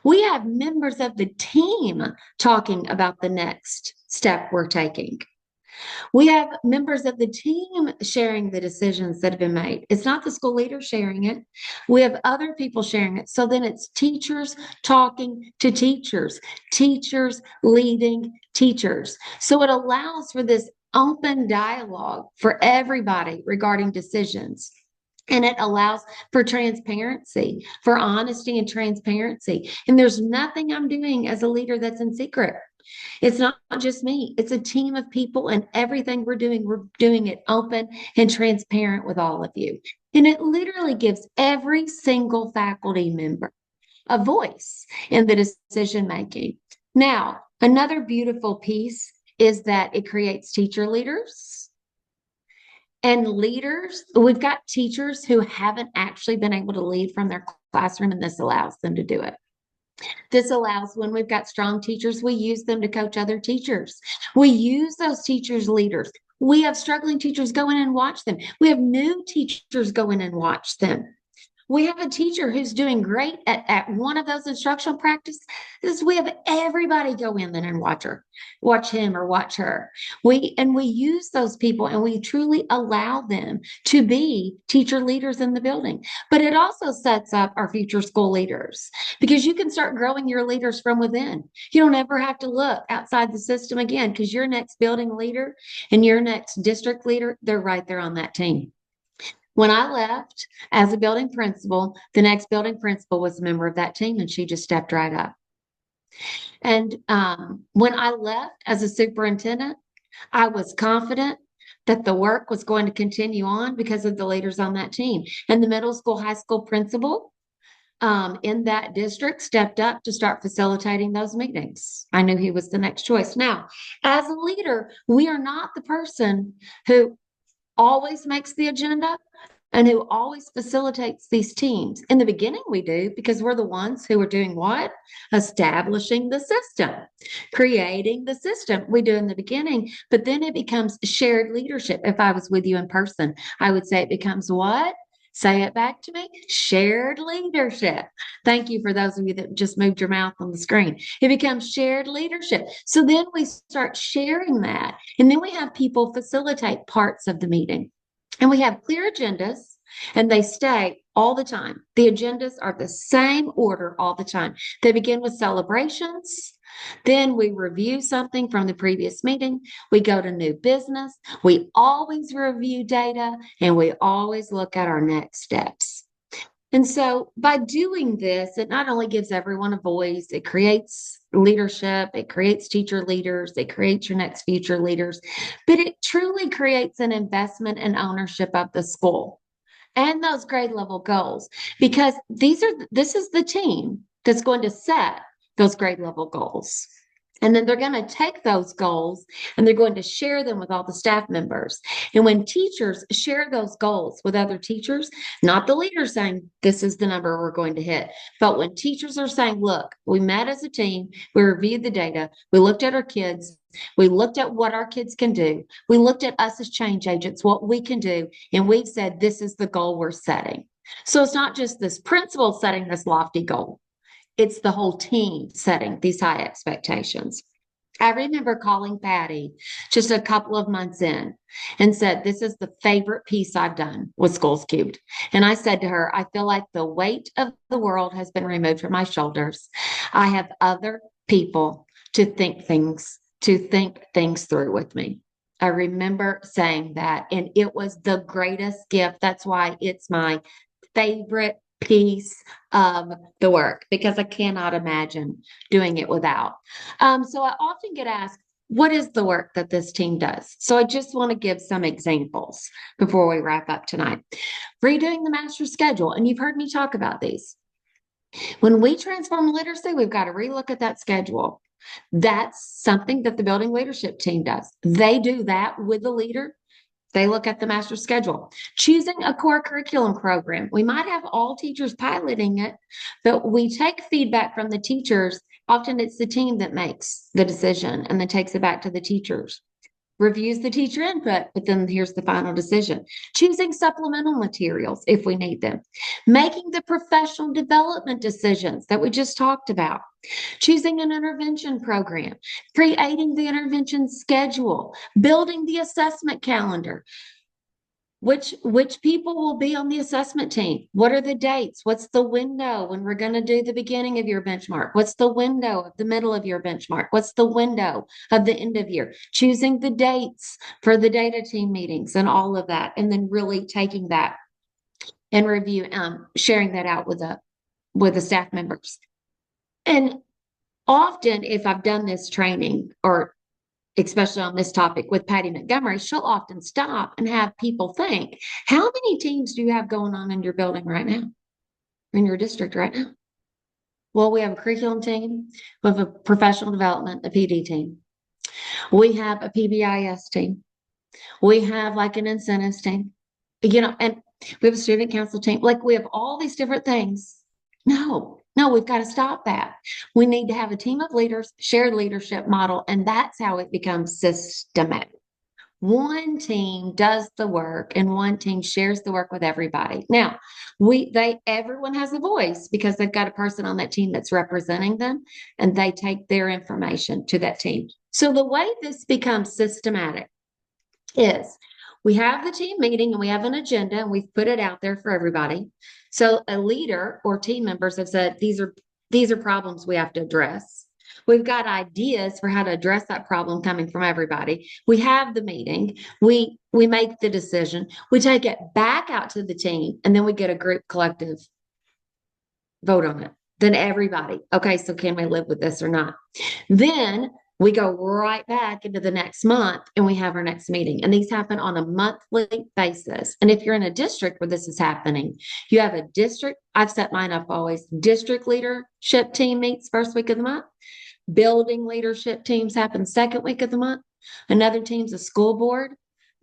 we have members of the team talking about the next step we're taking. We have members of the team sharing the decisions that have been made. It's not the school leader sharing it. We have other people sharing it. So then it's teachers talking to teachers, teachers leading teachers. So it allows for this open dialogue for everybody regarding decisions. And it allows for transparency, for honesty and transparency. And there's nothing I'm doing as a leader that's in secret. It's not just me, it's a team of people, and everything we're doing it open and transparent with all of you. And it literally gives every single faculty member a voice in the decision making. Now, another beautiful piece is that it creates teacher leaders. And leaders, we've got teachers who haven't actually been able to lead from their classroom, and this allows them to do it. This allows when we've got strong teachers, we use them to coach other teachers. We use those teachers leaders. We have struggling teachers go in and watch them. We have new teachers go in and watch them. We have a teacher who's doing great at one of those instructional practices. We have everybody go in then and watch him or watch her. We use those people and we truly allow them to be teacher leaders in the building. But it also sets up our future school leaders because you can start growing your leaders from within. You don't ever have to look outside the system again because your next building leader and your next district leader, they're right there on that team. When I left as a building principal, the next building principal was a member of that team, and she just stepped right up. And when I left as a superintendent, I was confident that the work was going to continue on because of the leaders on that team. And the middle school, high school principal in that district stepped up to start facilitating those meetings. I knew he was the next choice. Now, as a leader, we are not the person who always makes the agenda and who always facilitates these teams. In the beginning, we do because we're the ones who are doing what? Establishing the system, creating the system. We do in the beginning, but then it becomes shared leadership. If I was with you in person, I would say it becomes what? Say it back to me. Shared leadership. Thank you for those of you that just moved your mouth on the screen. It becomes shared leadership. So then we start sharing that. And then we have people facilitate parts of the meeting. And we have clear agendas and they stay all the time. The agendas are the same order all the time. They begin with celebrations. Then we review something from the previous meeting. We go to new business. We always review data and we always look at our next steps. And so by doing this, it not only gives everyone a voice, it creates leadership, it creates teacher leaders, it creates your next future leaders, but it truly creates an investment and ownership of the school. and those grade level goals, because this is the team that's going to set those grade level goals. And then they're going to take those goals and they're going to share them with all the staff members. And when teachers share those goals with other teachers, not the leader saying, this is the number we're going to hit, but when teachers are saying, look, we met as a team, we reviewed the data, we looked at our kids, we looked at what our kids can do, we looked at us as change agents, what we can do, and we've said, this is the goal we're setting. So it's not just this principal setting this lofty goal. It's the whole team setting these high expectations. I remember calling Patty just a couple of months in and said, this is the favorite piece I've done with Schools Cubed. And I said to her, I feel like the weight of the world has been removed from my shoulders. I have other people to think things through with me. I remember saying that, and it was the greatest gift. That's why it's my favorite piece of the work, because I cannot imagine doing it without. So I often get asked, what is the work that this team does? So I just want to give some examples before we wrap up tonight. Redoing the master schedule, and you've heard me talk about these. When we transform literacy, we've got to relook at that schedule. That's something that the building leadership team does. They do that with the leader. They look at the master schedule. Choosing a core curriculum program. We might have all teachers piloting it, but we take feedback from the teachers. Often it's the team that makes the decision and then takes it back to the teachers. Reviews the teacher input, but then here's the final decision. Choosing supplemental materials if we need them. Making the professional development decisions that we just talked about. Choosing an intervention program. Creating the intervention schedule. Building the assessment calendar. Which people will be on the assessment team? What are the dates? What's the window when we're going to do the beginning of your benchmark? What's the window of the middle of your benchmark? What's the window of the end of year? Choosing the dates for the data team meetings and all of that, and then really taking that and sharing that out with the staff members. And often, if I've done this training or especially on this topic with Patti Montgomery, she'll often stop and have people think, how many teams do you have going on in your building right now, in your district right now? Well, we have a curriculum team, we have a professional development, a PD team. We have a PBIS team. We have like an incentives team, and we have a student council team. Like we have all these different things. No, we've got to stop that. We need to have a team of leaders, shared leadership model, and that's how it becomes systematic. One team does the work and one team shares the work with everybody. Now, everyone has a voice because they've got a person on that team that's representing them and they take their information to that team. So the way this becomes systematic is we have the team meeting and we have an agenda and we've put it out there for everybody. So a leader or team members have said, these are problems we have to address. We've got ideas for how to address that problem coming from everybody. We have the meeting. We make the decision. We take it back out to the team, and then we get a group collective vote on it. Then everybody, okay, so can we live with this or not? Then we go right back into the next month and we have our next meeting. And these happen on a monthly basis. And if you're in a district where this is happening, you have a district. I've set mine up always. District leadership team meets first week of the month. Building leadership teams happen second week of the month. Another team's a school board.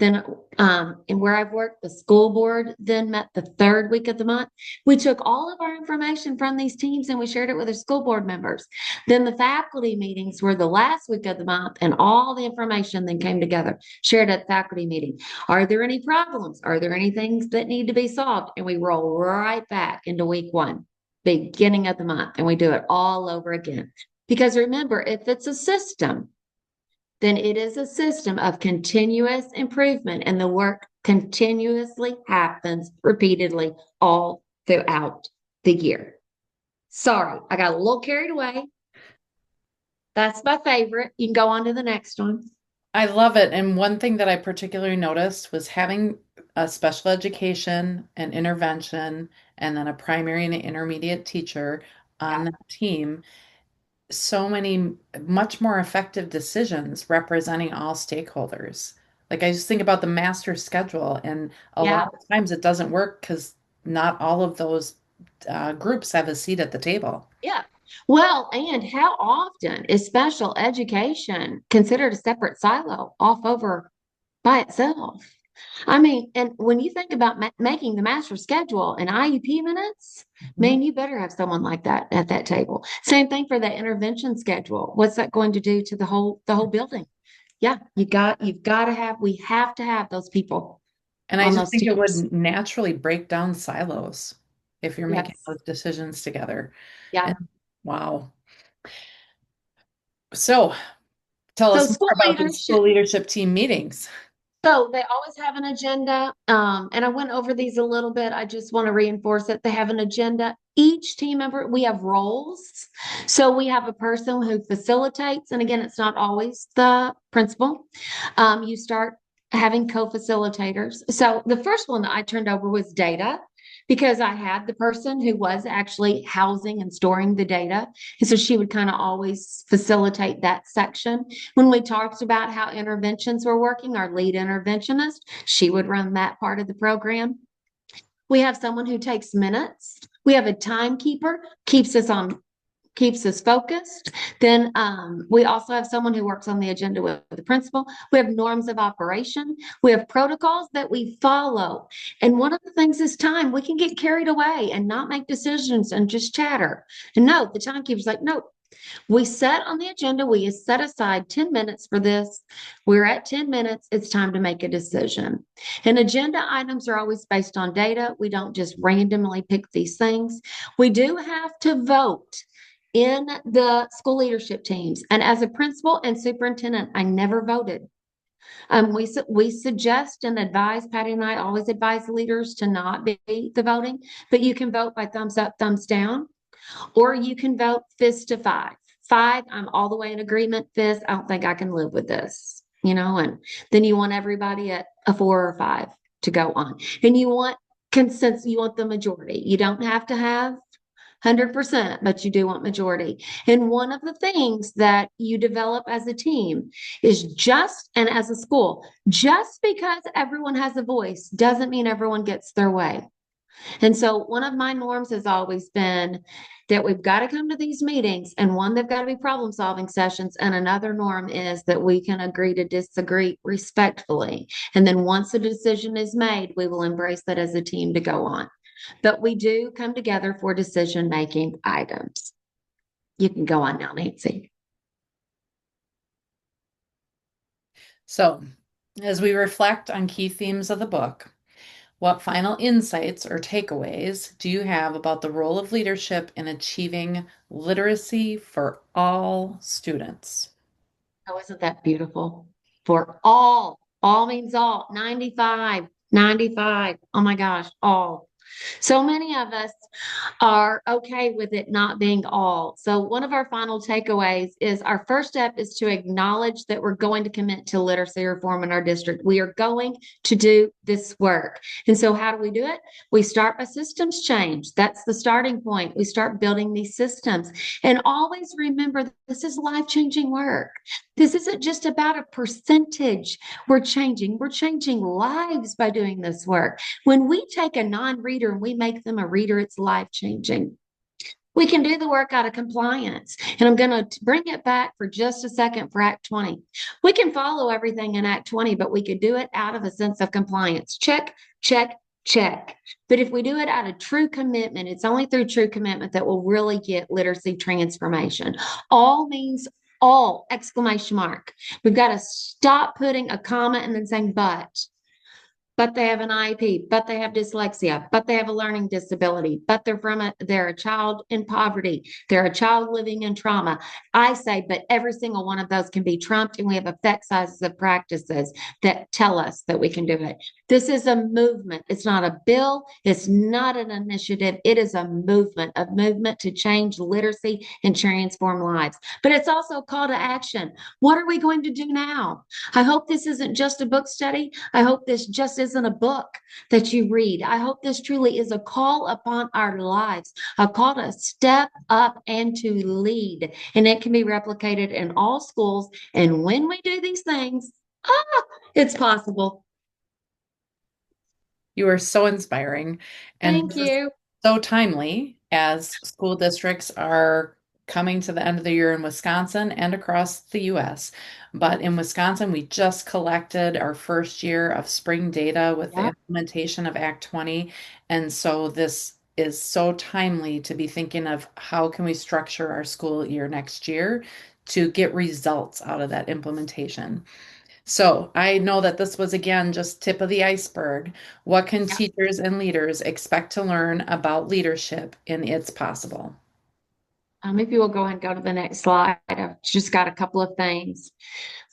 Then, and where I've worked, the school board then met the third week of the month. We took all of our information from these teams and we shared it with our school board members. Then the faculty meetings were the last week of the month, and all the information then came together, shared at the faculty meeting. Are there any problems? Are there any things that need to be solved? And we roll right back into week one, beginning of the month, and we do it all over again. Because remember, if it's a system, then it is a system of continuous improvement, and the work continuously happens repeatedly all throughout the year. Sorry, I got a little carried away. That's my favorite. You can go on to the next one. I love it. And one thing that I particularly noticed was having a special education and intervention and then a primary and intermediate teacher on that team. So many much more effective decisions representing all stakeholders. Like I just think about the master schedule, and a lot Yeah. of times it doesn't work because not all of those groups have a seat at the table. Yeah. Well, and how often is special education considered a separate silo off over by itself? I mean, and when you think about making the master schedule and IEP minutes, Mhm. man, you better have someone like that at that table. Same thing for the intervention schedule. What's that going to do to the whole building? Yeah, you've got to have we have to have those people And I on just those think it teams. would naturally break down silos if you're making Yes. those decisions together. Yeah. And wow. So tell So us more school about these leaders. school leadership team meetings. So they always have an agenda. And I went over these a little bit. I just want to reinforce that they have an agenda. Each team member, we have roles. So we have a person who facilitates. And again, it's not always the principal. You start having co-facilitators. So the first one that I turned over was data because I had the person who was actually housing and storing the data. And so she would kind of always facilitate that section. When we talked about how interventions were working, our lead interventionist, she would run that part of the program. We have someone who takes minutes. We have a timekeeper, keeps us focused. Then we also have someone who works on the agenda with the principal. We have norms of operation. We have protocols that we follow. And one of the things is time. We can get carried away and not make decisions and just chatter. And no, the timekeeper's like, no, we set on the agenda, we set aside 10 minutes for this. We're at 10 minutes. It's time to make a decision. And agenda items are always based on data. We don't just randomly pick these things. We do have to vote in the school leadership teams. And as a principal and superintendent, I never voted. We suggest and advise, Patty and I always advise leaders to not be the voting, but you can vote by thumbs up, thumbs down, or you can vote fist to five. Five, I'm all the way in agreement. Fist, I don't think I can live with this, and then you want everybody at a four or five to go on. And you want consensus, you want the majority. You don't have to have 100%, but you do want majority. And one of the things that you develop as a team is and as a school, just because everyone has a voice doesn't mean everyone gets their way. And so one of my norms has always been that we've got to come to these meetings, and one, they've got to be problem solving sessions. And another norm is that we can agree to disagree respectfully. And then once a decision is made, we will embrace that as a team to go on. But we do come together for decision making items. You can go on now, Nancy. So, as we reflect on key themes of the book, what final insights or takeaways do you have about the role of leadership in achieving literacy for all students? Oh, isn't that beautiful? For all means all, 95, 95. Oh my gosh, all. So many of us are okay with it not being all. So, one of our final takeaways is our first step is to acknowledge that we're going to commit to literacy reform in our district. We are going to do this work. And so, how do we do it? We start by systems change. That's the starting point. We start building these systems. And always remember, this is life changing work. This isn't just about a percentage we're changing lives by doing this work. When we take a non-reader and we make them a reader, it's life changing. We can do the work out of compliance. And I'm going to bring it back for just a second for Act 20. We can follow everything in Act 20, but we could do it out of a sense of compliance. Check, check, check. But if we do it out of true commitment, it's only through true commitment that we'll really get literacy transformation. All means all, exclamation mark. We've got to stop putting a comma and then saying but they have an IEP, but they have dyslexia, but they have a learning disability, but they're a child in poverty, they're a child living in trauma. I say, but every single one of those can be trumped, and we have effect sizes of practices that tell us that we can do it. This is a movement. It's not a bill. It's not an initiative. It is a movement to change literacy and transform lives. But it's also a call to action. What are we going to do now? I hope this isn't just a book study. I hope this just isn't a book that you read. I hope this truly is a call upon our lives, a call to step up and to lead. And it can be replicated in all schools. And when we do these things, Ah, it's possible. You are so inspiring. And Thank this is you. so timely as school districts are coming to the end of the year in Wisconsin and across the US. But in Wisconsin, we just collected our first year of spring data with the Yeah. implementation of Act 20. And so this is so timely to be thinking of how can we structure our school year next year to get results out of that implementation. So I know that this was again just tip of the iceberg. What can teachers and leaders expect to learn about leadership in It's Possible? If you will go ahead and go to the next slide, I've just got a couple of things.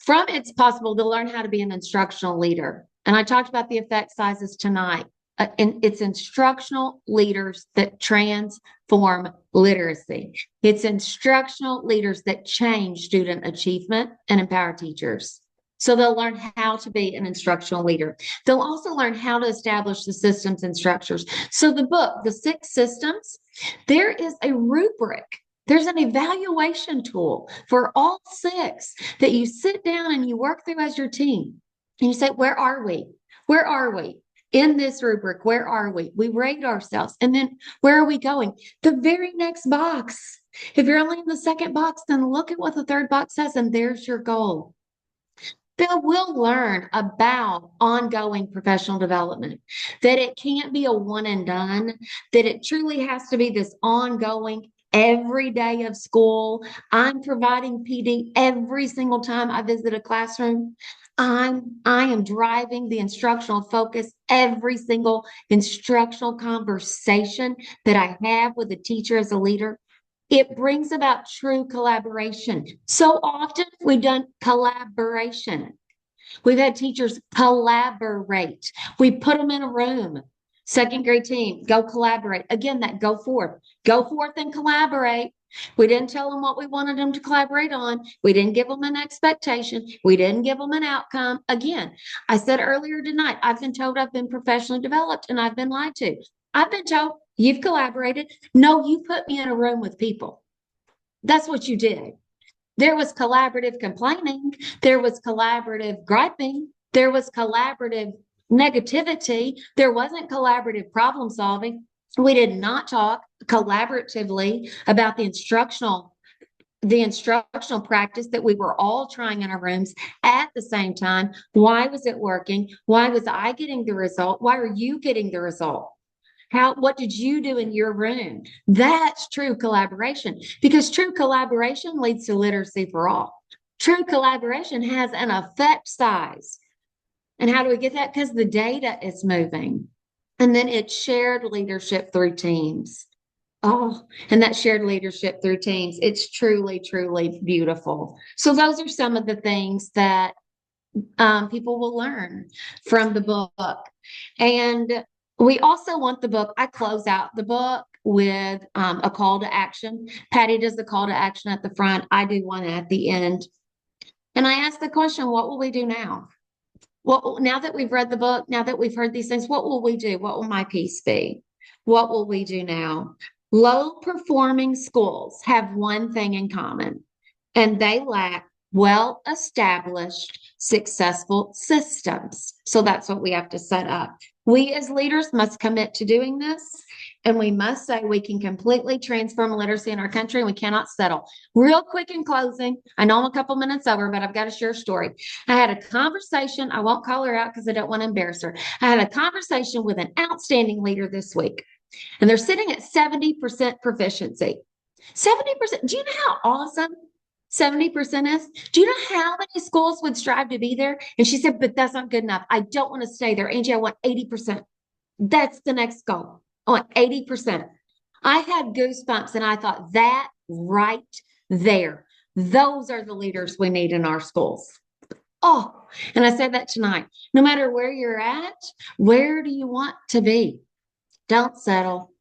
From It's Possible to learn how to be an instructional leader. And I talked about the effect sizes tonight. And it's instructional leaders that transform literacy. It's instructional leaders that change student achievement and empower teachers. So they'll learn how to be an instructional leader. They'll also learn how to establish the systems and structures. So the book, The Six Systems, there is a rubric. There's an evaluation tool for all six that you sit down and you work through as your team. And you say, where are we? Where are we? In this rubric, where are we? We rate ourselves. And then where are we going? The very next box. If you're only in the second box, then look at what the third box says, and there's your goal. They will learn about ongoing professional development, that it can't be a one and done, that it truly has to be this ongoing every day of school. I'm providing PD every single time I visit a classroom. I am driving the instructional focus every single instructional conversation that I have with a teacher as a leader. It brings about true collaboration. So often we've done collaboration. We've had teachers collaborate. We put them in a room. Second grade team, go collaborate. Again, that go forth and collaborate. We didn't tell them what we wanted them to collaborate on. We didn't give them an expectation. We didn't give them an outcome. Again, I said earlier tonight, I've been told I've been professionally developed and I've been lied to. I've been told you've collaborated. No, you put me in a room with people. That's what you did. There was collaborative complaining. There was collaborative griping. There was collaborative negativity. There wasn't collaborative problem solving. We did not talk collaboratively about the instructional practice that we were all trying in our rooms at the same time. Why was it working? Why was I getting the result? Why are you getting the result? What did you do in your room? That's true collaboration, because true collaboration leads to literacy for all. True collaboration has an effect size. And how do we get that? Because the data is moving. And then it's shared leadership through teams. Oh, and that shared leadership through teams, it's truly, truly beautiful. So those are some of the things that people will learn from the book. And we also want the book, I close out the book with a call to action. Patty does the call to action at the front. I do one at the end. And I ask the question, what will we do now? Well, now that we've read the book, now that we've heard these things, what will we do? What will my piece be? What will we do now? Low performing schools have one thing in common, and they lack well established, successful systems. So that's what we have to set up. We as leaders must commit to doing this. And we must say we can completely transform literacy in our country and we cannot settle. Real quick in closing, I know I'm a couple minutes over, but I've got to share a story. I had a conversation. I won't call her out because I don't want to embarrass her. I had a conversation with an outstanding leader this week, and they're sitting at 70% proficiency. 70%. Do you know how awesome 70% is? Do you know how many schools would strive to be there? And she said, but that's not good enough. I don't want to stay there. Angie, I want 80%. That's the next goal. I want 80%. I had goosebumps and I thought that right there, those are the leaders we need in our schools. Oh, and I said that tonight. No matter where you're at, where do you want to be? Don't settle.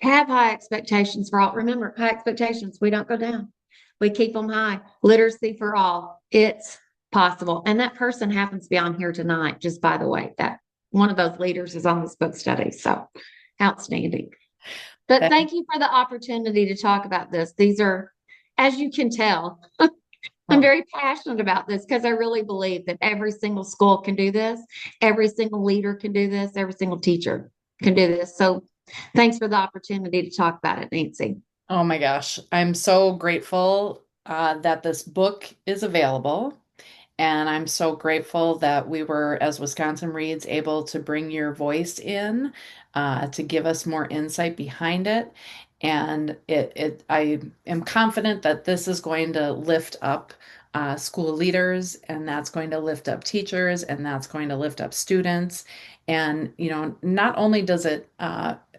Have high expectations for all. Remember, high expectations, we don't go down. We keep them high. Literacy for all. It's possible. And that person happens to be on here tonight, just by the way. That one of those leaders is on this book study. So outstanding. But That, thank you for the opportunity to talk about this. These are, as you can tell, I'm Oh, very passionate about this because I really believe that every single school can do this. Every single leader can do this. Every single teacher can do this. So thanks for the opportunity to talk about it, Nancy. oh my gosh. I'm so grateful that this book is available. And I'm so grateful that we were, as Wisconsin Reads, able to bring your voice in to give us more insight behind it. And I am confident that this is going to lift up school leaders, and that's going to lift up teachers, and that's going to lift up students. And, not only does it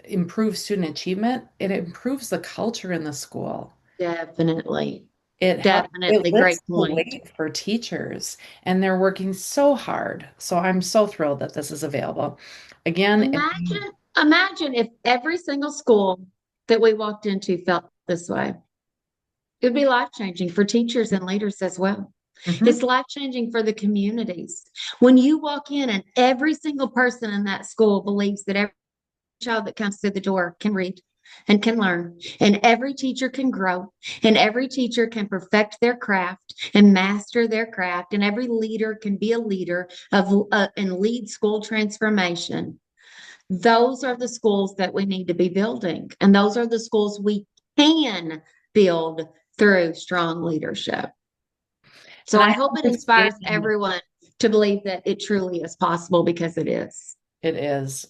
improve student achievement, it improves the culture in the school. Definitely. It Definitely. lifts Great the point. weight for teachers, and they're working so hard. So I'm so thrilled that this is available. Again, Imagine if every single school that we walked into felt this way. It would be life changing for teachers and leaders as well. Mhm. It's life changing for the communities. When you walk in and every single person in that school believes that every child that comes through the door can read and can learn, and every teacher can grow, and every teacher can perfect their craft and master their craft, and every leader can be a leader of and lead school transformation. Those are the schools that we need to be building, and those are the schools we can build through strong leadership. So And I I hope it inspires understand everyone to believe that it truly is possible because it is. it is.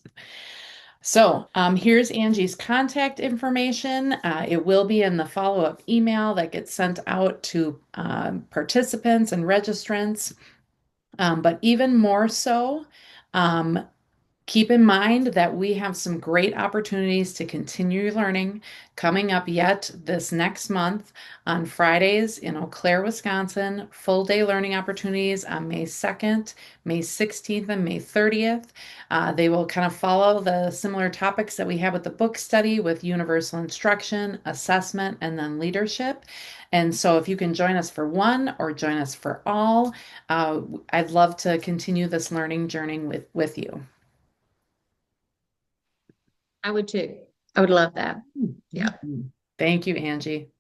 So here's Angie's contact information. It will be in the follow-up email that gets sent out to participants and registrants. But even more so, um, keep in mind that we have some great opportunities to continue learning coming up yet this next month on Fridays in Eau Claire, Wisconsin. Full day learning opportunities on May 2nd, May 16th, and May 30th. They will kind of follow the similar topics that we have with the book study with universal instruction, assessment, and then leadership. And so if you can join us for one or join us for all, uh, I'd love to continue this learning journey with you. I would too. I would love that. Yeah. Mhm. Thank you, Angie.